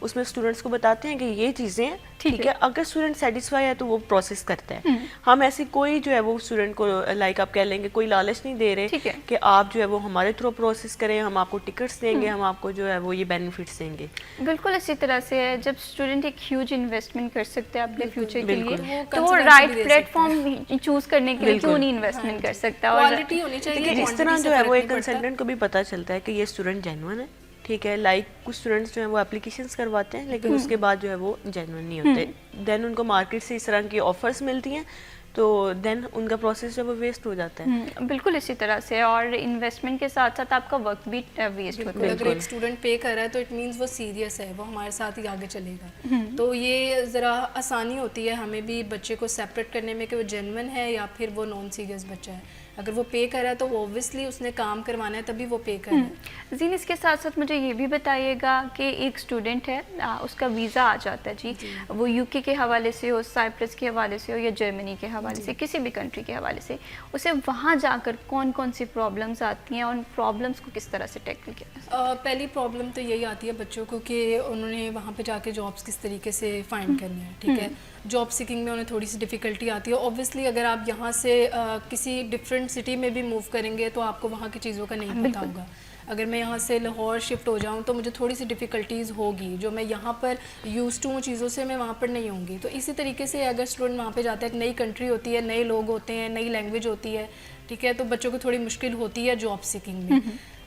اس میں اسٹوڈنٹس کو بتاتے ہیں کہ یہ چیزیں ہیں, ٹھیک ہے, اگر اسٹوڈنٹ سیٹسفائی ہے تو وہ پروسیس کرتا ہے. ہم ایسی کوئی جو ہے وہ اسٹوڈنٹ کو لائک آپ کہہ لیں گے کوئی لالچ نہیں دے رہے کہ آپ جو ہے وہ ہمارے تھرو پروسیس کریں, ہم آپ کو ٹکٹس دیں گے, ہم آپ کو جو ہے وہ یہ بینیفٹس دیں گے. بالکل اسی طرح سے ہے, جب اسٹوڈنٹ ایک ہیوج انویسٹمنٹ کر سکتے ہیں اپنے فیوچر کے لیے تو وہ رائٹ پلیٹ فارم چوز کرنے کے لیے کیوں نہیں انویسٹمنٹ کر سکتا. اور کوالٹی ہونی چاہیے. اس طرح جو ہے وہ ایک کنسلٹنٹ کو بھی پتہ چلتا ہے کہ یہ اسٹوڈنٹ جینوئن ہے, ٹھیک ہے. لائک کچھ اسٹوڈنٹس جو ہیں وہ اپلیکیشنس کرواتے ہیں لیکن اس کے بعد جو ہے وہ جینوئن نہیں ہوتے, دین ان کو مارکیٹ سے اس طرح کی آفرز ملتی ہیں تو دین ان کا پروسیس جو ہے وہ ویسٹ ہو جاتا ہے. بالکل اسی طرح سے, اور انویسٹمنٹ کے ساتھ ساتھ آپ کا وقت بھی ویسٹ ہوتا ہے. اگر ایک اسٹوڈنٹ پے کر رہا ہے تو اٹ مینس وہ سیریس ہے, وہ ہمارے ساتھ ہی آگے چلے گا. تو یہ ذرا آسانی ہوتی ہے ہمیں بھی بچے کو سیپریٹ کرنے میں کہ وہ جینوئن ہے یا پھر وہ نان سیریس بچہ ہے. اگر وہ پے کر رہا ہے تو اوبویسلی اس نے کام کروانا ہے تبھی وہ پے کر رہا ہے. زین اس کے ساتھ ساتھ مجھے یہ بھی بتائیے گا کہ ایک اسٹوڈنٹ ہے, اس کا ویزا آ جاتا ہے جی, وہ یو کے حوالے سے ہو, سائپرس کے حوالے سے ہو یا جرمنی کے حوالے سے, کسی بھی کنٹری کے حوالے سے, اسے وہاں جا کر کون کون سی پرابلمس آتی ہیں اور ان پرابلمس کو کس طرح سے ٹیکل کیا؟ پہلی پرابلم تو یہی آتی ہے بچوں کو کہ انہوں نے وہاں پہ جا کے جابس کس طریقے سے فائنڈ کرنی ہے, ٹھیک ہے. جاب سیکنگ میں انہیں تھوڑی سی ڈیفیکلٹی آتی ہے. اوبویسلی اگر آپ یہاں سے کسی ڈفرینٹ سٹی میں بھی موو کریں گے تو آپ کو وہاں کی چیزوں کا نہیں پتہ ہوگا. اگر میں یہاں سے لاہور شفٹ ہو جاؤں تو مجھے تھوڑی سی ڈیفیکلٹیز ہوگی, جو میں یہاں پر یوز ٹو ہوں چیزوں سے میں وہاں پر نہیں ہوں گی. تو اسی طریقے سے اگر اسٹوڈنٹ وہاں پہ جاتا ہے, ایک نئی کنٹری ہوتی ہے, نئے لوگ ہوتے ہیں, نئی لینگویج ہوتی ہے, ٹھیک ہے, تو بچوں کو تھوڑی مشکل ہوتی ہے جاب سیکنگ میں.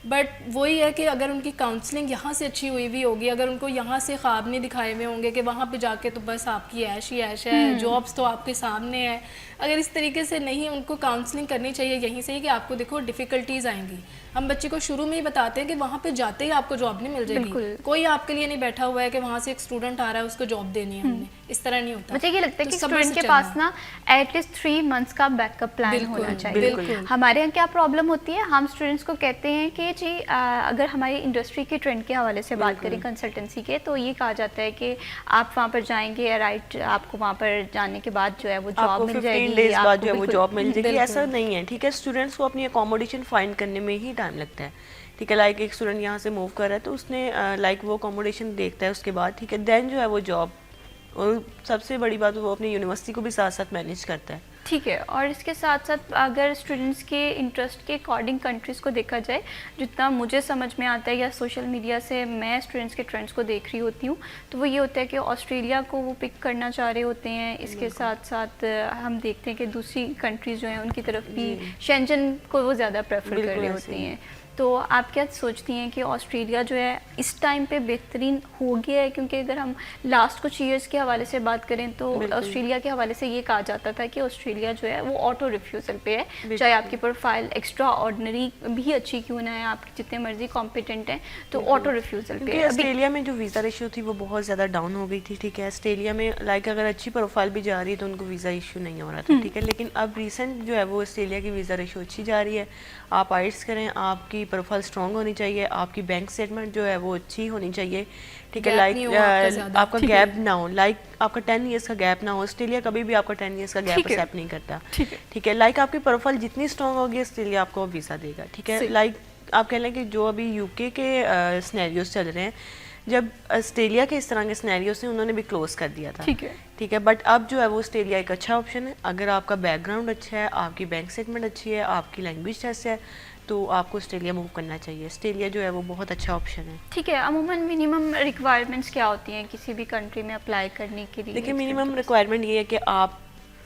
بٹ وہی ہے کہ اگر ان کی کاؤنسلنگ یہاں سے اچھی ہوئی ہوگی, اگر ان کو یہاں سے خواب نہیں دکھائے ہوئے ہوں گے کہ وہاں پہ جا کے تو بس آپ کی عیش ہی عیش ہے, جابس تو آپ کے سامنے ہے, اگر اس طریقے سے نہیں, ان کو کاؤنسلنگ کرنی چاہیے یہیں سے ہی کہ آپ کو دیکھو ڈیفیکلٹیز آئیں گی. ہم بچے کو شروع میں ہی بتاتے ہیں کہ وہاں پہ جاتے ہی آپ کو جاب نہیں مل جائے گی. کوئی آپ کے لیے نہیں بیٹھا ہوا ہے کہ وہاں سے ایک اسٹوڈنٹ آ رہا ہے اس کو جاب دینی ہے, ہم نے اس طرح نہیں ہوتا. مجھے یہ لگتا ہے کہ اسٹوڈنٹ کے پاس نا ایٹ لیسٹ 3 months کا بیک اپ پلان ہونا چاہیے. ہمارے یہاں کیا پرابلم ہوتی ہے, ہم اسٹوڈنٹس کو کہتے ہیں کہ جی اگر ہماری انڈسٹری کے ٹرینڈ کے حوالے سے بات کریں کنسلٹنسی کے, تو یہ کہا جاتا ہے کہ آپ وہاں پر جائیں گے رائٹ, آپ کو وہاں پر جانے کے بعد جو ہے وہ جاب مل جائے گی, بعد جو ہے وہ جاب مل جائے گی. ایسا نہیں ہے, ٹھیک ہے. اسٹوڈنٹس کو اپنی اکوموڈیشن فائنڈ کرنے میں ہی ٹائم لگتا ہے, ٹھیک ہے. لائک ایک اسٹوڈنٹ یہاں سے موو کر رہا ہے تو اس نے لائک وہ اکوموڈیشن دیکھتا ہے اس کے بعد, ٹھیک ہے, دین جو ہے وہ جاب, اور سب سے بڑی بات وہ اپنی یونیورسٹی کو بھی ساتھ ساتھ مینیج کرتا ہے, ٹھیک ہے. اور اس کے ساتھ ساتھ اگر اسٹوڈنٹس کے انٹرسٹ کے اکارڈنگ کنٹریز کو دیکھا جائے, جتنا مجھے سمجھ میں آتا ہے یا سوشل میڈیا سے میں اسٹوڈنٹس کے ٹرینڈس کو دیکھ رہی ہوتی ہوں, تو وہ یہ ہوتا ہے کہ آسٹریلیا کو وہ پک کرنا چاہ رہے ہوتے ہیں. اس کے ساتھ ساتھ ہم دیکھتے ہیں کہ دوسری کنٹریز جو ہیں ان کی طرف بھی شینجن کو وہ زیادہ پریفر کر رہے ہوتے ہیں. تو آپ کیا سوچتی ہیں کہ آسٹریلیا جو ہے اس ٹائم پہ بہترین ہو گیا ہے؟ کیونکہ اگر ہم لاسٹ کچھ ایئرس کے حوالے سے بات کریں تو آسٹریلیا کے حوالے سے یہ کہا جاتا تھا کہ آسٹریلیا جو ہے وہ آٹو ریفیوزل پہ ہے, چاہے آپ کی پروفائل ایکسٹرا آرڈنری بھی اچھی کیوں نہ ہے, آپ جتنے مرضی کمپیٹنٹ ہیں, تو آٹو ریفیوزل پہ ہے. آسٹریلیا میں جو ویزا ریشو تھی وہ بہت زیادہ ڈاؤن ہو گئی تھی, ٹھیک ہے. آسٹریلیا میں لائک اگر اچھی پروفائل بھی جا رہی ہے تو ان کو ویزا ایشو نہیں ہو رہا تھا, ٹھیک ہے. لیکن اب ریسنٹ جو ہے وہ آسٹریلیا کی ویزا ریشو اچھی جا رہی ہے. آپ آئٹس کریں, آپ کی پروفائل اسٹرانگ ہونی چاہیے, آپ کی بینک اسٹیٹمنٹ جو ہے وہ اچھی ہونی چاہیے, ٹھیک ہے. لائک آپ کا گیپ نہ ہو, لائک آپ کا 10 years کا گیپ نہ ہو. آسٹریلیا کبھی بھی آپ کا 10 years کا گیپ ایکسیپٹ نہیں کرتا, ٹھیک ہے. لائک آپ کی پروفائل جتنی اسٹرانگ ہوگی آسٹریلیا آپ کو ویزا دے گا, ٹھیک ہے. لائک آپ کہہ لیں کہ جو ابھی یو کے سینیریوز چل رہے ہیں, جب آسٹریلیا کے اس طرح کے سینیریوز ہیں انہوں نے بھی کلوز کر دیا تھا, ٹھیک ہے. بٹ اب جو ہے وہ آسٹریلیا ایک اچھا آپشن ہے. اگر آپ کا بیک گراؤنڈ اچھا ہے, آپ کی بینک اسٹیٹمنٹ اچھی ہے, آپ کی لینگویج ٹیسٹ ہے, تو آپ کو آسٹریلیا موو کرنا چاہیے. آسٹریلیا جو ہے وہ بہت اچھا آپشن ہے, ٹھیک ہے. عموماً منیمم ریکوائرمنٹس کیا ہوتی ہیں کسی بھی کنٹری میں اپلائی کرنے کے لیے؟ دیکھیے منیمم ریکوائرمنٹ یہ ہے کہ آپ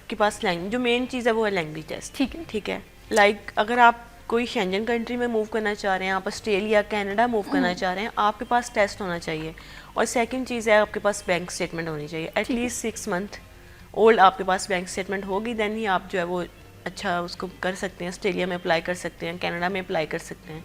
کے پاس جو مین چیز ہے وہ ہے لینگویج ٹیسٹ, ٹھیک ہے. لائک اگر آپ کوئی شینجن کنٹری میں موو کرنا چاہ رہے ہیں, آپ آسٹریلیا کینیڈا موو کرنا چاہ رہے ہیں, آپ کے پاس ٹیسٹ ہونا چاہیے. اور سیکنڈ چیز ہے آپ کے پاس بینک اسٹیٹمنٹ ہونی چاہیے, ایٹ لیسٹ 6 month اولڈ آپ کے پاس بینک اسٹیٹمنٹ ہوگی, دین ہی آپ جو ہے وہ اچھا اس کو کر سکتے ہیں. آسٹریلیا میں اپلائی کر سکتے ہیں, کینیڈا میں اپلائی کر سکتے ہیں,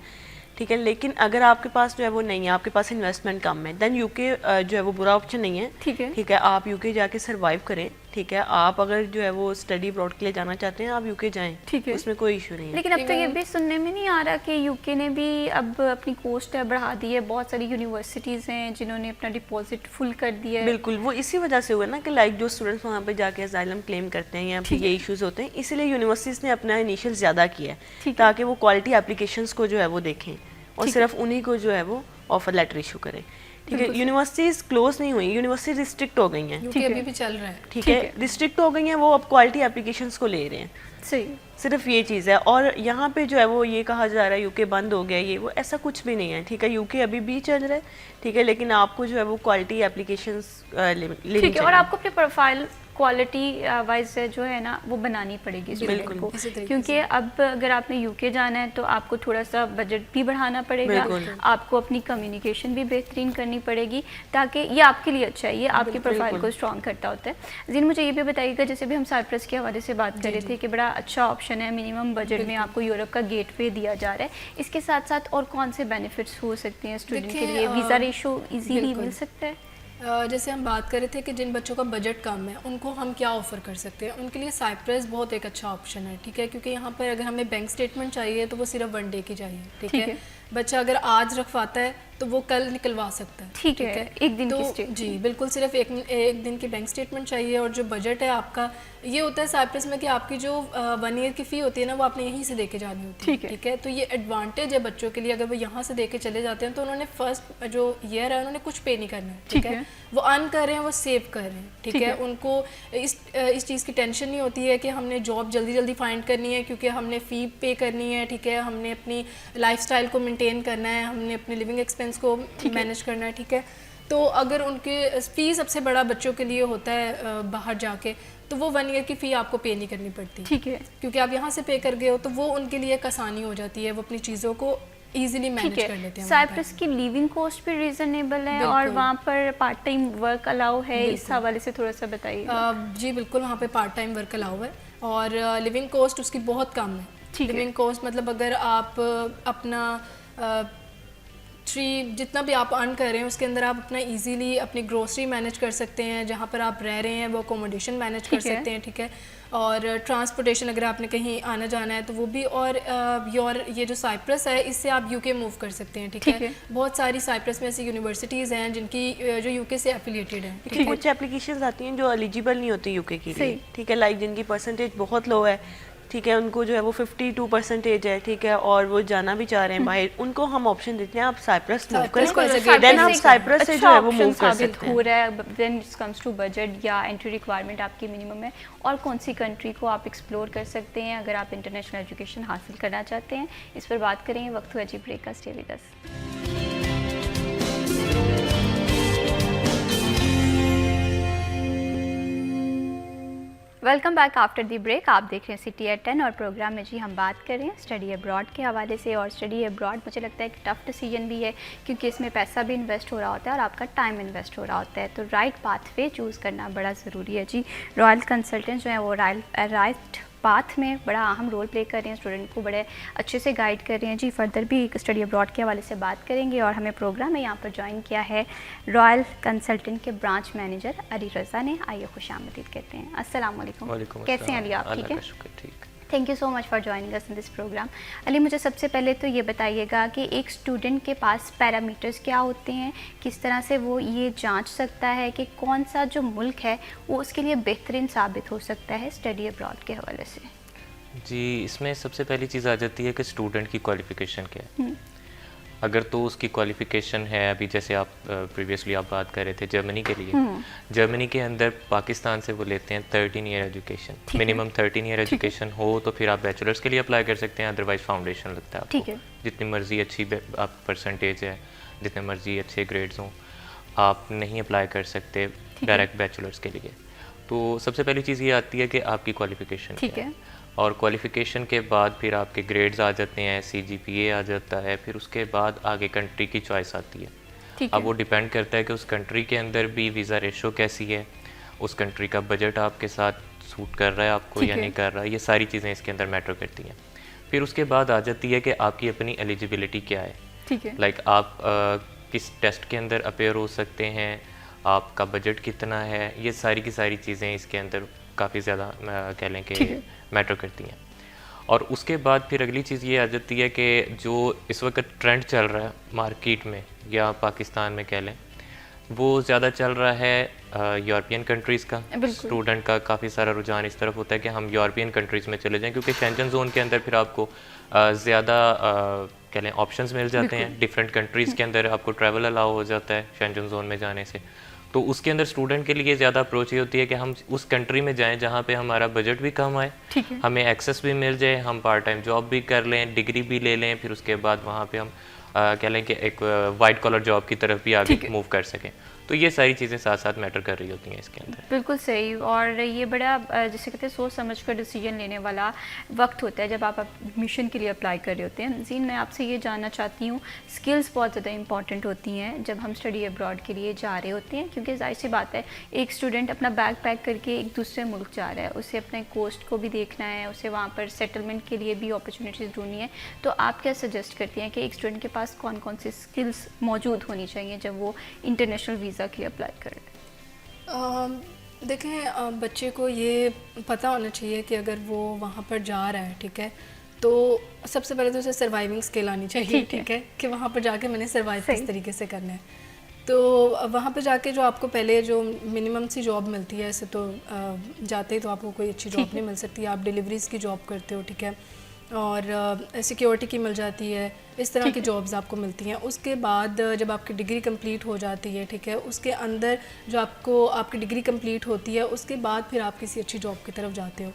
ٹھیک ہے. لیکن اگر آپ کے پاس جو ہے وہ نہیں ہے, آپ کے پاس انویسٹمنٹ کم ہے, دین یو کے جو ہے وہ برا آپشن نہیں ہے, ٹھیک ہے. آپ یو کے جا کے سروائیو کریں, ٹھیک ہے. آپ اگر جو ہے وہ اسٹڈی ابراڈ کے لیے جانا چاہتے ہیں آپ یو کے جائیں, اس میں کوئی ایشو نہیں ہے. لیکن اب تو یہ بھی سننے میں نہیں آ رہا کہ یو کے نے بھی اب اپنی کوسٹ بڑھا دی ہے. بہت ساری یونیورسٹیز ہیں جنہوں نے اپنا ڈپازٹ فل کر دیا ہے. بالکل, وہ اسی وجہ سے ہوا نا کہ لائک جو اسٹوڈنٹس وہاں پہ جا کے اسائلم کلیم کرتے ہیں یا پھر یہ ایشوز ہوتے ہیں, اسی لیے یونیورسٹیز نے اپنا انیشیل زیادہ کیا ہے تاکہ وہ کوالٹی اپلیکیشنس کو جو ہے وہ دیکھیں اور صرف انہی کو جو ہے وہ آفر لیٹر ایشو کریں, ٹھیک ہے. یونیورسٹیز کلوز نہیں ہوئی, یونیورسٹیز ریسٹرکٹ ہو گئی ہیں, یوکے ابھی بھی چل رہا ہے. ٹھیک ہے, ریسٹرکٹ ہو گئی ہیں, وہ اب کوالٹی اپلیکیشنس کو لے رہے ہیں. صحیح, صرف یہ چیز ہے. اور یہاں پہ جو ہے وہ یہ کہا جا رہا ہے یو کے بند ہو گیا, یہ وہ ایسا کچھ بھی نہیں ہے. ٹھیک ہے, یو کے ابھی بھی چل رہا ہے. ٹھیک ہے, لیکن آپ کو جو ہے وہ کوالٹی اپلیکیشنس لینی ٹھیک ہے, اور چاہیے. آپ کو اپنے پروفائل کوالٹی وائز جو ہے نا وہ بنانی پڑے گی اسٹوڈنٹ کو, کیونکہ اب اگر آپ نے یو کے جانا ہے تو آپ کو تھوڑا سا بجٹ بھی بڑھانا پڑے گا, آپ کو اپنی کمیونیکیشن بھی بہترین کرنی پڑے گی, تاکہ یہ آپ کے لیے اچھا ہے, یہ آپ کی پروفائل کو اسٹرانگ کرتا ہوتا ہے. زین مجھے یہ بھی بتائیے گا, جیسے بھی ہم سائپرس کے حوالے سے بات کر رہے تھے کہ بڑا اچھا آپشن ہے, منیمم بجٹ میں آپ کو یورپ کا گیٹ وے دیا جا رہا ہے, اس کے ساتھ ساتھ اور کون سے بینیفٹس ہو سکتے ہیں اسٹوڈنٹ کے لیے؟ ویزا ریشو ایزیلی مل سکتا ہے؟ جیسے ہم بات کر رہے تھے کہ جن بچوں کا بجٹ کم ہے ان کو ہم کیا آفر کر سکتے ہیں, ان کے لیے سائپرس بہت ایک اچھا آپشن ہے. ٹھیک ہے, کیونکہ یہاں پر اگر ہمیں بینک اسٹیٹمنٹ چاہیے تو وہ صرف 1 ڈے کی چاہیے. ٹھیک ہے, بچہ اگر آج رکھواتا ہے تو وہ کل نکلوا سکتا ہے. ٹھیک ہے, ایک دن کی جی بالکل, صرف ایک دن کی بینک اسٹیٹمنٹ چاہیے. اور جو بجٹ ہے آپ کا, یہ ہوتا ہے سائپرس میں کہ آپ کی جو 1 ایئر کی فی ہوتی ہے نا وہ آپ نے یہیں سے دے کے جانی ہوتی ہے. ٹھیک ہے, تو یہ ایڈوانٹیج ہے بچوں کے لیے. اگر وہ یہاں سے دے کے چلے جاتے ہیں تو انہوں نے فرسٹ جو ایئر ہے انہوں نے کچھ پے نہیں کرنا ہے. ٹھیک ہے, وہ ارن کر رہے ہیں, وہ سیو کر رہے ہیں. ٹھیک ہے, ان کو اس چیز کی ٹینشن نہیں ہوتی ہے کہ ہم نے جاب جلدی جلدی فائنڈ کرنی ہے کیونکہ ہم نے فی پے کرنی ہے. ٹھیک ہے, ہم نے اپنی لائف اسٹائل کو مینٹین کرنا ہے, ہم نے اپنے لیونگ ایکسپینس کو مینیج کرنا ہے. ٹھیک ہے, تو اگر ان کے فی سب سے بڑا بچوں کے لیے ہوتا ہے باہر جا کے, تو وہ 1 ایئر کی فی آپ کو پے نہیں کرنی پڑتی. ٹھیک ہے, کیونکہ آپ یہاں سے پے کر گئے ہو تو وہ ان کے لیے ایک آسانی ہو جاتی ہے, وہ اپنی چیزوں کو ایزیلی مینیج کر لیتے ہیں. سائپرس کی لیونگ کاسٹ بھی ریزنیبل ہے, اور وہاں پر پارٹ ٹائم ورک الاؤ ہے, اس حوالے سے تھوڑا سا بتائیے. جی بالکل, وہاں پہ پارٹ ٹائم ورک الاؤ ہے, اور لیونگ کاسٹ اس کی بہت کم ہے. لیونگ کاسٹ مطلب اگر آپ اپنا جتنا بھی آپ ارن کر رہے ہیں اس کے اندر آپ اپنا ایزیلی اپنی گروسری مینیج کر سکتے ہیں, جہاں پر آپ رہ رہے ہیں وہ اکوموڈیشن مینیج کر سکتے ہیں. ٹھیک ہے, اور ٹرانسپورٹیشن اگر آپ نے کہیں آنا جانا ہے تو وہ بھی, اور یہ جو سائپرس ہے اس سے آپ یو کے موو کر سکتے ہیں. ٹھیک ہے, بہت ساری سائپرس میں ایسی یونیورسٹیز ہیں جن کی جو یو کے سے ایفیلیٹیڈ ہیں. کچھ اپلیکیشنز آتی ہیں جو ایلیجیبل نہیں ہوتی یو کے کے لیے. ٹھیک ہے, لائک جن کی پرسنٹیج بہت لو ہے. ٹھیک ہے, ان کو جو ہے وہ 52% ہے. ٹھیک ہے, اور وہ جانا بھی چاہ رہے ہیں باہر, ان کو ہم آپشن دیتے ہیں آپ سائپرس موو کریں, دین آپ سائپرس سے جو ہے وہ موو کر سکتے ہیں. ہو رہا ہے when it comes to budget یا انٹری ریکوائرمنٹ آپ کی منیمم ہے, اور کون سی کنٹری کو آپ ایکسپلور کر سکتے ہیں اگر آپ انٹرنیشنل ایجوکیشن حاصل کرنا چاہتے ہیں, اس پر بات کریں گے. وقت ہوا جی بریک کا, stay with us. Welcome back after the break. آپ دیکھ رہے ہیں سٹی ایٹ 10 اور پروگرام میں جی ہم بات کر رہے ہیں اسٹڈی ابراڈ کے حوالے سے. اور اسٹڈی ابراڈ مجھے لگتا ہے کہ ٹف ڈیسیجن بھی ہے, کیونکہ اس میں پیسہ بھی انویسٹ ہو رہا ہوتا ہے اور آپ کا ٹائم انویسٹ ہو رہا ہوتا ہے, تو رائٹ پاتھ وے چوز کرنا بڑا ضروری ہے. جی رائل کنسلٹنٹ جو ہیں وہ رائٹ پاتھ میں بڑا اہم رول پلے کر رہے ہیں, اسٹوڈنٹ کو بڑے اچھے سے گائیڈ کر رہے ہیں. جی فردر بھی اسٹڈی ابراڈ کے حوالے سے بات کریں گے, اور ہمیں پروگرام میں یہاں پر جوائن کیا ہے رائل کنسلٹنٹ کے برانچ مینیجر علی رضا نے. آئیے خوش آمدید کہتے ہیں. السلام علیکم. کیسے ہیں علی آپ؟ ٹھیک ہے, thank you so much for joining us in this program. Ali مجھے سب سے پہلے تو یہ بتائیے گا کہ ایک اسٹوڈنٹ کے پاس پیرامیٹرز کیا ہوتے ہیں, کس طرح سے وہ یہ جانچ سکتا ہے کہ کون سا جو ملک ہے وہ اس کے لیے بہترین ثابت ہو سکتا ہے اسٹڈی ابراڈ کے حوالے سے؟ جی اس میں سب سے پہلی چیز آ جاتی ہے کہ اسٹوڈنٹ کی کوالیفیکیشن کیا ہے. اگر تو اس کی کوالیفیکیشن ہے, ابھی جیسے آپ پریویسلی آپ بات کر رہے تھے جرمنی کے لیے, جرمنی کے اندر پاکستان سے وہ لیتے ہیں 13 year education, minimum 13 year education ہو تو پھر آپ بیچلرس کے لیے اپلائی کر سکتے ہیں, ادروائز فاؤنڈیشن لگتا ہے آپ کو. جتنی مرضی اچھی آپ پرسنٹیج ہے, جتنے مرضی اچھے گریڈز ہوں, آپ نہیں اپلائی کر سکتے ڈائریکٹ بیچلرس کے لیے. تو سب سے پہلی چیز یہ آتی ہے کہ آپ کی کوالیفیکیشن کیا ہے, اور کوالیفیکیشن کے بعد پھر آپ کے گریڈز آ جاتے ہیں, سی جی پی اے آ جاتا ہے, پھر اس کے بعد آگے کنٹری کی چوائس آتی ہے. اب وہ ڈیپینڈ کرتا ہے کہ اس کنٹری کے اندر بھی ویزا ریشو کیسی ہے, اس کنٹری کا بجٹ آپ کے ساتھ سوٹ کر رہا ہے آپ کو یا نہیں کر رہا ہے, یہ ساری چیزیں اس کے اندر میٹر کرتی ہیں. پھر اس کے بعد آ جاتی ہے کہ آپ کی اپنی ایلیجیبلٹی کیا ہے, لائک آپ کس ٹیسٹ کے اندر اپیئر ہو سکتے ہیں, آپ کا بجٹ کتنا ہے, یہ ساری کی ساری چیزیں اس کے اندر کافی زیادہ کہہ لیں کہ میٹر کرتی ہیں. اور اس کے بعد پھر اگلی چیز یہ آ جاتی ہے کہ جو اس وقت ٹرینڈ چل رہا ہے مارکیٹ میں یا پاکستان میں کہہ لیں, وہ زیادہ چل رہا ہے یورپین کنٹریز کا. اسٹوڈنٹ کا کافی سارا رجحان اس طرف ہوتا ہے کہ ہم یورپین کنٹریز میں چلے جائیں, کیونکہ شینجن زون کے اندر پھر آپ کو زیادہ کہہ لیں آپشنس مل جاتے ہیں ڈفرینٹ کنٹریز کے اندر. آپ کو ٹریول الاؤ ہو جاتا ہے شینجن زون میں جانے سے. تو اس کے اندر اسٹوڈنٹ کے لیے زیادہ اپروچ یہ ہوتی ہے کہ ہم اس کنٹری میں جائیں جہاں پہ ہمارا بجٹ بھی کم آئے, ہمیں ایکسیس بھی مل جائے, ہم پارٹ ٹائم جاب بھی کر لیں, ڈگری بھی لے لیں, پھر اس کے بعد وہاں پہ ہم کہہ لیں کہ ایک وائٹ کالر جاب کی طرف بھی آگے موو کر سکیں. تو یہ ساری چیزیں ساتھ ساتھ میٹر کر رہی ہوتی ہیں اس کے اندر. بالکل صحیح. اور یہ بڑا جسے کہتے ہیں سوچ سمجھ کر ڈیسیجن لینے والا وقت ہوتا ہے جب آپ ایڈمیشن کے لیے اپلائی کر رہے ہوتے ہیں. زین میں آپ سے یہ جاننا چاہتی ہوں, اسکلس بہت زیادہ امپورٹنٹ ہوتی ہیں جب ہم اسٹڈی ابراڈ کے لیے جا رہے ہوتے ہیں, کیونکہ ظاہر سی بات ہے ایک اسٹوڈنٹ اپنا بیگ پیک کر کے ایک دوسرے ملک جا رہا ہے, اسے اپنے کوسٹ کو بھی دیکھنا ہے, اسے وہاں پر سیٹلمنٹ کے لیے بھی اپرچونیٹیز ڈھونڈنی ہے. تو آپ کیا سجیسٹ کرتی ہیں کہ ایک اسٹوڈنٹ کے پاس کون کون سی اسکلس موجود ہونی چاہیے جب وہ انٹرنیشنل ویزا کے لیے اپلائی کرے؟ دیکھیں بچے کو یہ پتہ ہونا چاہیے کہ اگر وہ وہاں پر جا رہا ہے, ٹھیک ہے, تو سب سے پہلے تو اسے سروائیونگ اسکل آنی چاہیے, ٹھیک ہے, کہ وہاں پر جا کے میں نے سروائیو کس طریقے سے کرنا ہے. تو وہاں پہ جا کے جو آپ کو پہلے جو منیمم سی جاب ملتی ہے, ایسے تو جاتے ہی تو آپ کو کوئی اچھی جاب نہیں مل سکتی, آپ ڈیلیوریز کی جاب کرتے ہو, ٹھیک ہے, اور سیکیورٹی کی مل جاتی ہے, اس طرح کی جابز آپ کو ملتی ہیں. اس کے بعد جب آپ کی ڈگری کمپلیٹ ہو جاتی ہے, ٹھیک ہے, اس کے اندر جو آپ کی ڈگری کمپلیٹ ہوتی ہے اس کے بعد پھر آپ کسی اچھی جاب کی طرف جاتے ہو.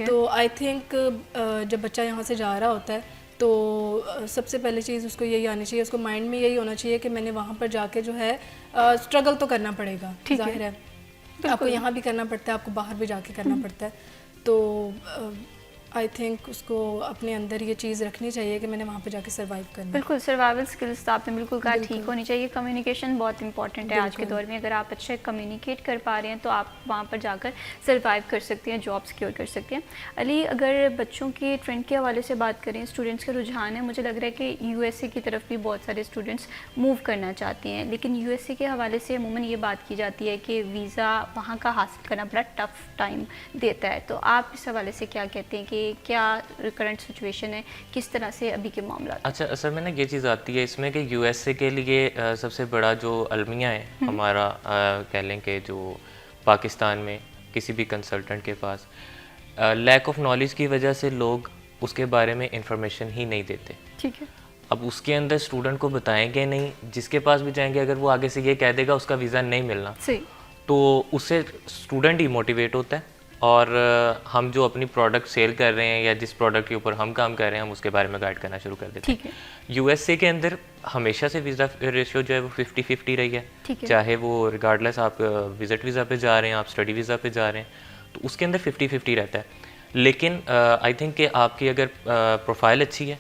تو آئی تھنک جب بچہ یہاں سے جا رہا ہوتا ہے تو سب سے پہلی چیز اس کو یہی آنی چاہیے, اس کو مائنڈ میں یہی ہونا چاہیے کہ میں نے وہاں پر جا کے جو ہے اسٹرگل تو کرنا پڑے گا, ظاہر ہے آپ کو یہاں بھی کرنا پڑتا ہے, آپ کو باہر بھی جا کے کرنا پڑتا ہے. تو آئی تھنک اس کو اپنے اندر یہ چیز رکھنی چاہیے کہ میں نے وہاں پہ جا کے سروائیو کرنا. بالکل, سروائیول اسکلس آپ نے بالکل کہا, ٹھیک ہونی چاہیے. کمیونیکیشن بہت امپورٹنٹ ہے آج کے دور میں. اگر آپ اچھے کمیونیکیٹ کر پا رہے ہیں تو آپ وہاں پر جا کر سروائیو کر سکتے ہیں, جاب سیکیور کر سکتے ہیں. علی, اگر بچوں کے ٹرینڈ کے حوالے سے بات کریں, اسٹوڈنٹس کا رجحان ہے, مجھے لگ رہا ہے کہ یو ایس اے کی طرف بھی بہت سارے اسٹوڈنٹس موو کرنا چاہتے ہیں, لیکن یو ایس اے کے حوالے سے عموماً یہ بات کی جاتی ہے کہ ویزا وہاں کا حاصل کرنا بڑا ٹف ٹائم دیتا ہے. تو آپ اس حوالے سے کیا کہتے ہیں کہ کیا کرنٹ سچویشن ہے, کس طرح سے ابھی کے معاملات؟ اچھا, اصل میں نا یہ چیز آتی ہے اس میں کہ یو ایس اے کے لیے سب سے بڑا جو المیہ ہے ہمارا, کہہ لیں کہ جو پاکستان میں کسی بھی کنسلٹنٹ کے پاس لیک آف نالج کی وجہ سے لوگ اس کے بارے میں انفارمیشن ہی نہیں دیتے. ٹھیک ہے, اب اس کے اندر اسٹوڈنٹ کو بتائیں گے نہیں, جس کے پاس بھی جائیں گے اگر وہ آگے سے یہ کہہ دے گا اس کا ویزا نہیں ملنا, تو اس سے اسٹوڈنٹ ہی موٹیویٹ ہوتا ہے. اور ہم جو اپنی پروڈکٹ سیل کر رہے ہیں یا جس پروڈکٹ کے اوپر ہم کام کر رہے ہیں ہم اس کے بارے میں گائیڈ کرنا شروع کر دیتے ہیں. یو ایس اے کے اندر ہمیشہ سے ویزا ریشیو جو ہے وہ 50-50 رہی ہے, چاہے وہ ریگارڈلیس آپ وزٹ ویزا پہ جا رہے ہیں, آپ اسٹڈی ویزا پہ جا رہے ہیں, تو اس کے اندر 50-50 رہتا ہے. لیکن آئی تھنک کہ آپ کی اگر پروفائل اچھی ہے,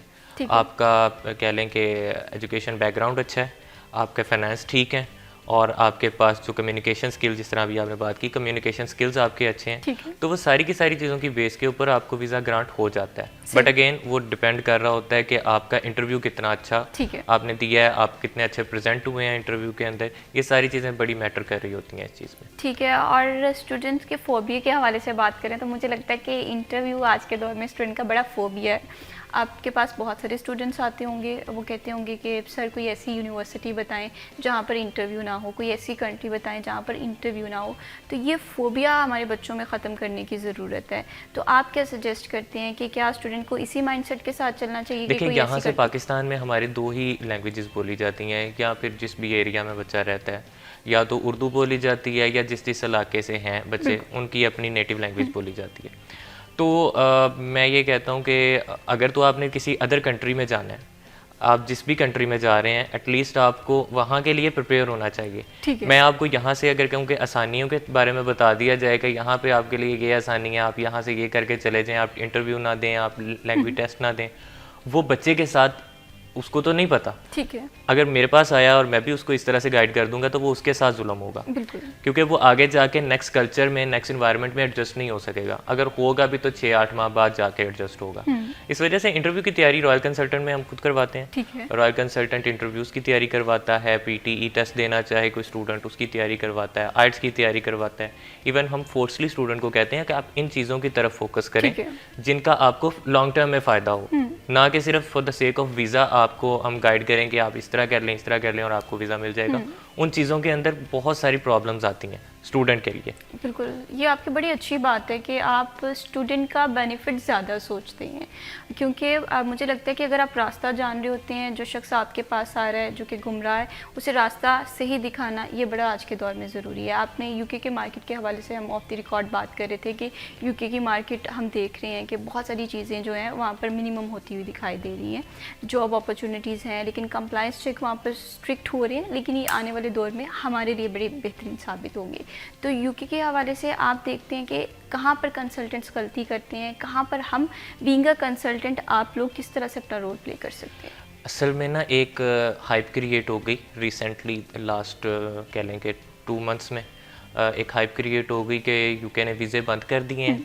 آپ کا کہہ لیں کہ ایجوکیشن بیک گراؤنڈ اچھا ہے, آپ کے فائنانس ٹھیک ہیں, اور آپ کے پاس جو کمیونیکیشن سکل, جس طرح ابھی آپ نے بات کی, کمیونیکیشن سکلز آپ کے اچھے ہیں, تو وہ ساری کی ساری چیزوں کی بیس کے اوپر آپ کو ویزا گرانٹ ہو جاتا ہے. بٹ اگین وہ ڈپینڈ کر رہا ہوتا ہے کہ آپ کا انٹرویو کتنا اچھا آپ نے دیا ہے, آپ کتنے اچھے پریزنٹ ہوئے ہیں انٹرویو کے اندر, یہ ساری چیزیں بڑی میٹر کر رہی ہوتی ہیں اس چیز میں. ٹھیک ہے. اور اسٹوڈنٹس کے فوبیا کے حوالے سے بات کریں تو مجھے لگتا ہے کہ انٹرویو آج کے دور میں اسٹوڈنٹ کا بڑا فوبیا ہے. آپ کے پاس بہت سارے اسٹوڈنٹس آتے ہوں گے, وہ کہتے ہوں گے کہ سر کوئی ایسی یونیورسٹی بتائیں جہاں پر انٹرویو نہ ہو, کوئی ایسی کنٹری بتائیں جہاں پر انٹرویو نہ ہو. تو یہ فوبیا ہمارے بچوں میں ختم کرنے کی ضرورت ہے. تو آپ کیا سجیسٹ کرتے ہیں کہ کیا اسٹوڈنٹ کو اسی مائنڈ سیٹ کے ساتھ چلنا چاہیے؟ دیکھیں, یہاں سے پاکستان میں ہمارے 2 ہی لینگویجز بولی جاتی ہیں, یا پھر جس بھی ایریا میں بچہ رہتا ہے یا تو اردو بولی جاتی ہے, یا جس علاقے سے ہیں بچے ان کی اپنی نیٹو لینگویج بولی جاتی ہے. تو میں یہ کہتا ہوں کہ اگر تو آپ نے کسی ادر کنٹری میں جانا ہے, آپ جس بھی کنٹری میں جا رہے ہیں, ایٹ لیسٹ آپ کو وہاں کے لیے پریپیئر ہونا چاہیے. میں آپ کو یہاں سے اگر کہوں کہ آسانیوں کے بارے میں بتا دیا جائے کہ یہاں پہ آپ کے لیے یہ آسانی ہے, آپ یہاں سے یہ کر کے چلے جائیں, آپ انٹرویو نہ دیں, آپ لینگویج ٹیسٹ نہ دیں, وہ بچے کے ساتھ اس کو تو نہیں پتا. ٹھیک ہے, اگر میرے پاس آیا اور میں بھی اس کو اس طرح سے گائیڈ کر دوں گا تو وہ اس کے ساتھ ظلم ہوگا, کیونکہ وہ آگے جا کے نیکسٹ کلچر میں, نیکسٹ انوائرمنٹ میں ایڈجسٹ نہیں ہو سکے گا. اگر ہوگا بھی تو 6-8 ماہ بعد جا کے ایڈجسٹ ہوگا. اس وجہ سے انٹرویو کی تیاری رائل کنسلٹنٹ میں ہم خود کرواتے ہیں. رائل کنسلٹنٹ انٹرویوز کی تیاری کرواتا ہے, PTE ٹیسٹ دینا چاہے کوئی اسٹوڈنٹ اس کی تیاری کرواتا ہے, آئٹس کی تیاری کرواتا ہے. ایون ہم فورسلی اسٹوڈنٹ کو کہتے ہیں کہ آپ ان چیزوں کی طرف فوکس کریں جن کا آپ کو لانگ ٹرم میں فائدہ ہو, نہ کہ صرف for the sake of visa آپ کو ہم گائیڈ کریں کہ آپ اس طرح کر لیں, اس طرح کر لیں اور آپ کو ویزا مل جائے گا. ان چیزوں کے اندر بہت ساری پرابلمز آتی ہیں اسٹوڈنٹ کے لیے. بالکل, یہ آپ کی بڑی اچھی بات ہے کہ آپ اسٹوڈنٹ کا بینیفٹ زیادہ سوچتے ہیں, کیونکہ مجھے لگتا ہے کہ اگر آپ راستہ جان رہے ہوتے ہیں, جو شخص آپ کے پاس آ رہا ہے جو کہ گمراہ ہے, اسے راستہ صحیح دکھانا یہ بڑا آج کے دور میں ضروری ہے. آپ نے یو کے مارکیٹ کے حوالے سے ہم آف دی ریکارڈ بات کر رہے تھے کہ یو کی مارکیٹ ہم دیکھ رہے ہیں کہ بہت ساری چیزیں جو ہیں وہاں پر منیمم ہوتی ہوئی دکھائی دے رہی ہیں, جاب اپرچونیٹیز ہیں, لیکن کمپلائنس چیک وہاں پر اسٹرکٹ ہو رہے ہیں, لیکن یہ آنے والے دور میں ہمارے لیے بڑے بہترین ثابت ہوں گے. تو یو کے حوالے سے آپ دیکھتے ہیں کہ کہاں پر کنسلٹنٹس غلطی کرتے ہیں, کہاں پر ہم بینگ اے کنسلٹنٹ آپ لوگ کس طرح سے اپنا رول پلے کر سکتے ہیں؟ اصل میں نا ایک ہائپ کریٹ ہو گئی ریسنٹلی, لاسٹ کہہ لیں کہ 2 months میں ایک ہائپ کریٹ ہو گئی کہ یو کے نے ویزے بند کر دیے ہیں,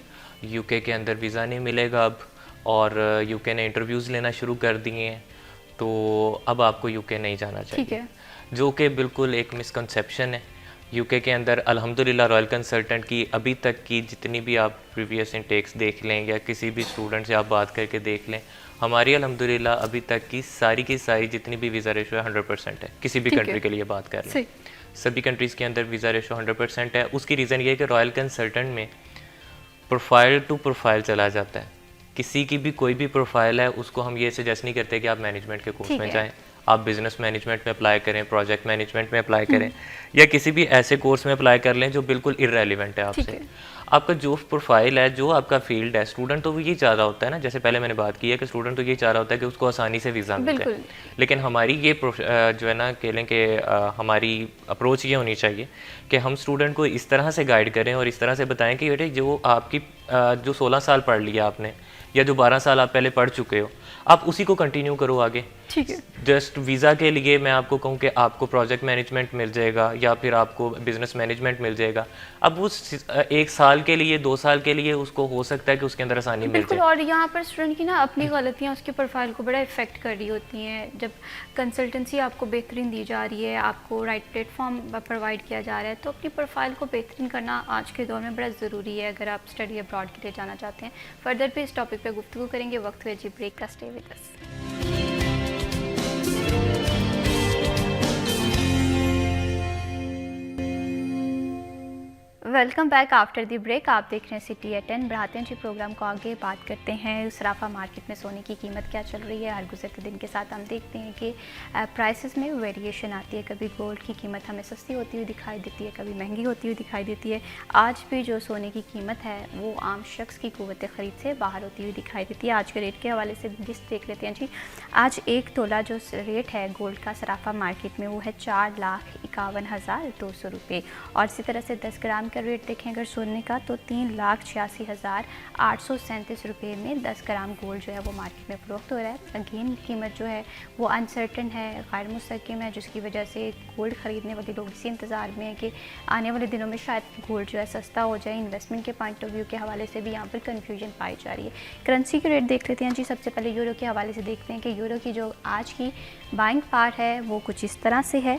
یو کے اندر ویزا نہیں ملے گا اب, اور یو کے نے انٹرویوز لینا شروع کر دیے ہیں, تو اب آپ کو یو کے نہیں جانا چاہیے, جو کہ بالکل ایک مسکنسیپشن ہے. یو کے اندر الحمدللہ رائل کنسلٹنٹ کی ابھی تک کی جتنی بھی آپ پریویس انٹیکس دیکھ لیں یا کسی بھی اسٹوڈنٹ سے آپ بات کر کے دیکھ لیں, ہماری الحمدللہ ابھی تک کی ساری جتنی بھی ویزا ریشو ہے 100% ہے. کسی بھی کنٹری کے لیے بات کر لیں, سبھی کنٹریز کے اندر ویزا ریشو 100% ہے. اس کی ریزن یہ ہے کہ رائل کنسلٹنٹ میں پروفائل ٹو پروفائل چلا جاتا ہے. کسی کی بھی کوئی بھی پروفائل ہے اس کو ہم یہ سجیسٹ نہیں کرتے کہ آپ مینجمنٹ کے کورس میں جائیں, آپ بزنس مینجمنٹ میں اپلائی کریں, پروجیکٹ مینجمنٹ میں اپلائی کریں, یا کسی بھی ایسے کورس میں اپلائی کر لیں جو بالکل ارریلیونٹ ہے آپ سے. آپ کا جو پروفائل ہے, جو آپ کا فیلڈ ہے, اسٹوڈنٹ تو وہ یہ چاہ رہا ہوتا ہے نا, جیسے پہلے میں نے بات کی ہے کہ اسٹوڈنٹ تو یہ چاہ رہا ہوتا ہے کہ اس کو آسانی سے ویزا مل جائے, لیکن ہماری یہ جو ہے نا کہہ لیں کہ ہماری اپروچ یہ ہونی چاہیے کہ ہم اسٹوڈنٹ کو اس طرح سے گائیڈ کریں اور اس طرح سے بتائیں کہ بیٹے جو آپ کی جو 16 سال پڑھ لیا آپ نے, یا جو 12 سال آپ پہلے پڑھ چکے ہو, آپ اسی کو کنٹینیو کرو آگے. جسٹ ویزا کے لیے میں آپ کو کہوں کہ آپ کو پروجیکٹ مینجمنٹ مل جائے گا یا پھر آپ کو بزنس مینجمنٹ مل جائے گا, اب وہ 1 سال کے لیے 2 سال کے لیے اس کو ہو سکتا ہے کہ اس کے اندر آسانی مل جائے. اور یہاں پر اسٹوڈنٹ کی نا اپنی غلطیاں اس کی پروفائل کو بڑا افیکٹ کر رہی ہوتی ہیں. جب کنسلٹنسی آپ کو بہترین دی جا رہی ہے, آپ کو رائٹ پلیٹ فارم پرووائڈ کیا جا رہا ہے, تو اپنی پروفائل کو بہترین کرنا آج کے دور میں بڑا ضروری ہے اگر آپ اسٹڈی ابراڈ کے لیے جانا چاہتے ہیں. فردر پہ اس ٹاپک پہ گفتگو کریں گے, وقت ہوئے جی بریک کا. Stay with us. Welcome back after the break. آپ دیکھ رہے ہیں سٹی ایٹ 10. بڑھاتے ہیں جی پروگرام کو آگے, بات کرتے ہیں صرافہ مارکیٹ میں سونے کی قیمت کیا چل رہی ہے. ہر گزرتے دن کے ساتھ ہم دیکھتے ہیں کہ پرائسز میں ویریشن آتی ہے. کبھی گولڈ کی قیمت ہمیں سستی ہوتی ہوئی دکھائی دیتی ہے, کبھی مہنگی ہوتی ہوئی دکھائی دیتی ہے. آج بھی جو سونے کی قیمت ہے وہ عام شخص کی قوت خرید سے باہر ہوتی ہوئی دکھائی دیتی ہے. آج کے ریٹ کے حوالے سے لسٹ دیکھ لیتے ہیں جی. آج 1 تولہ جو ریٹ ہے گولڈ کا صرافہ مارکیٹ میں وہ ہے 4,51,200 روپے, اور اسی طرح سے 10 گرام کا ریٹ دیکھیں اگر سونے کا تو 3,86,837 روپے میں 10 گرام گولڈ جو ہے وہ مارکیٹ میں فروخت ہو رہا ہے. اگین قیمت جو ہے وہ انسرٹن ہے, غیر مستحکم ہے, جس کی وجہ سے گولڈ خریدنے والے لوگ اسی انتظار میں ہیں کہ آنے والے دنوں میں شاید گولڈ جو ہے سستا ہو جائے. انویسٹمنٹ کے پوائنٹ آف ویو کے حوالے سے بھی یہاں پر کنفیوژن پائی جا رہی ہے. کرنسی کے ریٹ دیکھ لیتے ہیں جی. سب سے پہلے یورو کے حوالے سے دیکھتے ہیں کہ یورو کی جو آج کی بائنگ پار ہے وہ کچھ اس طرح سے ہے.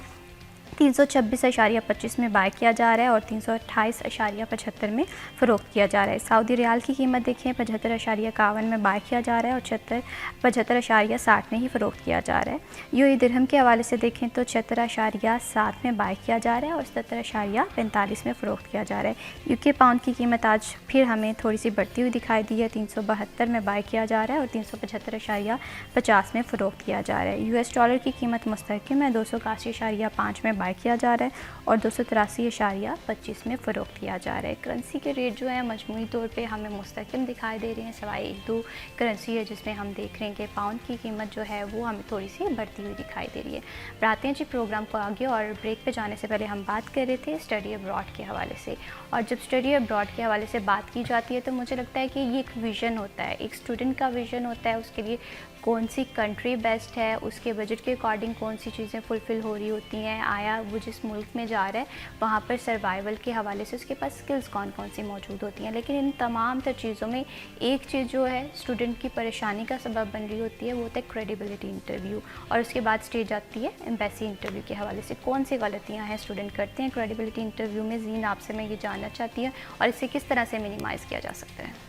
326.25 میں بائی کیا جا رہا ہے اور 328.75 میں فروخت کیا جا رہا ہے. سعودی ریال کی قیمت دیکھیں 75.51 میں بائی کیا جا رہا ہے اور 75.60 میں ہی فروخت کیا جا رہا ہے. یو ای درہم کے حوالے سے دیکھیں تو 76.7 میں بائی کیا جا رہا ہے اور 77.45 میں فروخت کیا جا رہا ہے. یو کے پاؤنڈ کی قیمت آج پھر ہمیں تھوڑی سی بڑھتی ہوئی دکھائی دی ہے. 372 میں بائی کیا جا رہا ہے اور 375.50 میں فروخت کیا جا رہا ہے. یو ایس ڈالر کی قیمت مستحکم ہے. 281.5 میں بائی کیا جا رہا ہے اور 283.25 میں فروخت کیا جا رہا ہے. کرنسی کے ریٹ جو ہیں مجموعی طور پہ ہمیں مستحکم دکھائی دے رہے ہیں, سوائے 1-2 کرنسی ہے جس میں ہم دیکھ رہے ہیں کہ پاؤنڈ کی قیمت جو ہے وہ ہمیں تھوڑی سی بڑھتی ہوئی دکھائی دے رہی ہے. بڑھاتے ہیں جی پروگرام کو آگے, اور بریک پہ جانے سے پہلے ہم بات کر رہے تھے اسٹڈی ابراڈ کے حوالے سے. اور جب اسٹڈی ابراڈ کے حوالے سے بات کی جاتی ہے تو مجھے لگتا ہے کہ یہ ایک ویژن ہوتا ہے, ایک اسٹوڈنٹ کا ویژن ہوتا ہے. اس کے لیے کون سی کنٹری بیسٹ ہے, اس کے بجٹ کے اکارڈنگ کون سی چیزیں فلفل ہو رہی ہوتی ہیں, آیا وہ جس ملک میں جا رہا ہے وہاں پر سروائیول کے حوالے سے اس کے پاس سکلز کون کون سی موجود ہوتی ہیں. لیکن ان تمام تر چیزوں میں ایک چیز جو ہے اسٹوڈنٹ کی پریشانی کا سبب بن رہی ہوتی ہے وہ ہوتا ہے کریڈیبلٹی انٹرویو, اور اس کے بعد اسٹیج آتی ہے ایمبیسی انٹرویو کے حوالے سے. کون سی غلطیاں ہیں اسٹوڈنٹ کرتے ہیں کریڈیبلٹی انٹرویو میں؟ زین آپ سے میں یہ جاننا چاہتی ہوں, اور اسے کس طرح سے منیمائز کیا جا سکتا ہے؟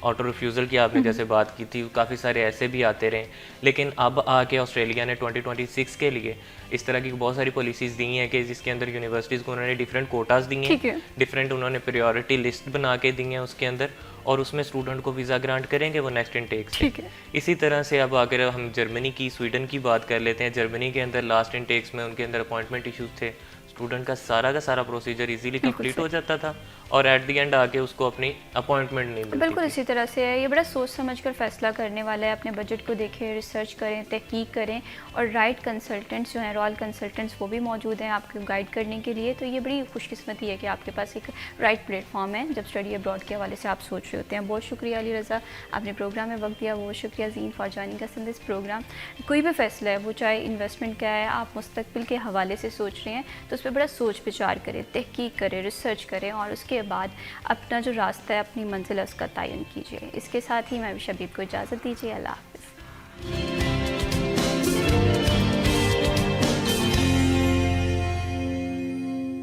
آٹو ریفیوزل کی آپ نے جیسے بات کی تھی، کافی سارے ایسے بھی آتے رہے، لیکن اب آ کے آسٹریلیا نے 2026 کے لیے اس طرح کی بہت ساری پالیسیز دی ہیں کہ جس کے اندر یونیورسٹیز کو انہوں نے ڈفرینٹ کوٹاز دی ہیں، ڈفرینٹ انہوں نے پریورٹی لسٹ بنا کے دی ہیں اس کے اندر، اور اس میں اسٹوڈنٹ کو ویزا گرانٹ کریں گے وہ نیکسٹ انٹیک سے. اسی طرح سے اب اگر ہم جرمنی کی، سویڈن کی بات کر لیتے ہیں، جرمنی کے اندر لاسٹ انٹیکس میں ان کے اندر اپوائنٹمنٹ ایشوز تھے، اسٹوڈنٹ کا سارا پروسیجر ایزیلی کمپلیٹ ہو جاتا تھا اور ایٹ دی اینڈ آ کے اس کو اپنی اپوائنٹمنٹ نہیں ملتی. بالکل اسی طرح سے ہے، یہ بڑا سوچ سمجھ کر فیصلہ کرنے والا ہے. اپنے بجٹ کو دیکھیں، ریسرچ کریں، تحقیق کریں، اور رائٹ کنسلٹنٹس جو ہیں، رائل کنسلٹنٹس وہ بھی موجود ہیں آپ کو گائیڈ کرنے کے لیے. تو یہ بڑی خوش قسمتی ہے کہ آپ کے پاس ایک رائٹ پلیٹ فارم ہے جب اسٹڈی ابراڈ کے حوالے سے آپ سوچ رہے ہوتے ہیں. بہت شکریہ علی رضا، آپ نے پروگرام میں وقت دیا. بہت شکریہ Zain for joining us in this program. کوئی بھی فیصلہ ہے وہ چاہے انویسٹمنٹ کا ہے، آپ مستقبل کے حوالے سے سوچ رہے ہیں تو اس پہ بڑا سوچ بچار کریں، تحقیق کریں، ریسرچ کریں، اور اس کے بعد اپنا جو راستہ ہے، اپنی منزل ہے، اس کا تعین کیجیے. اس کے ساتھ ہی میں شبیب کو اجازت دیجیے. اللہ حافظ.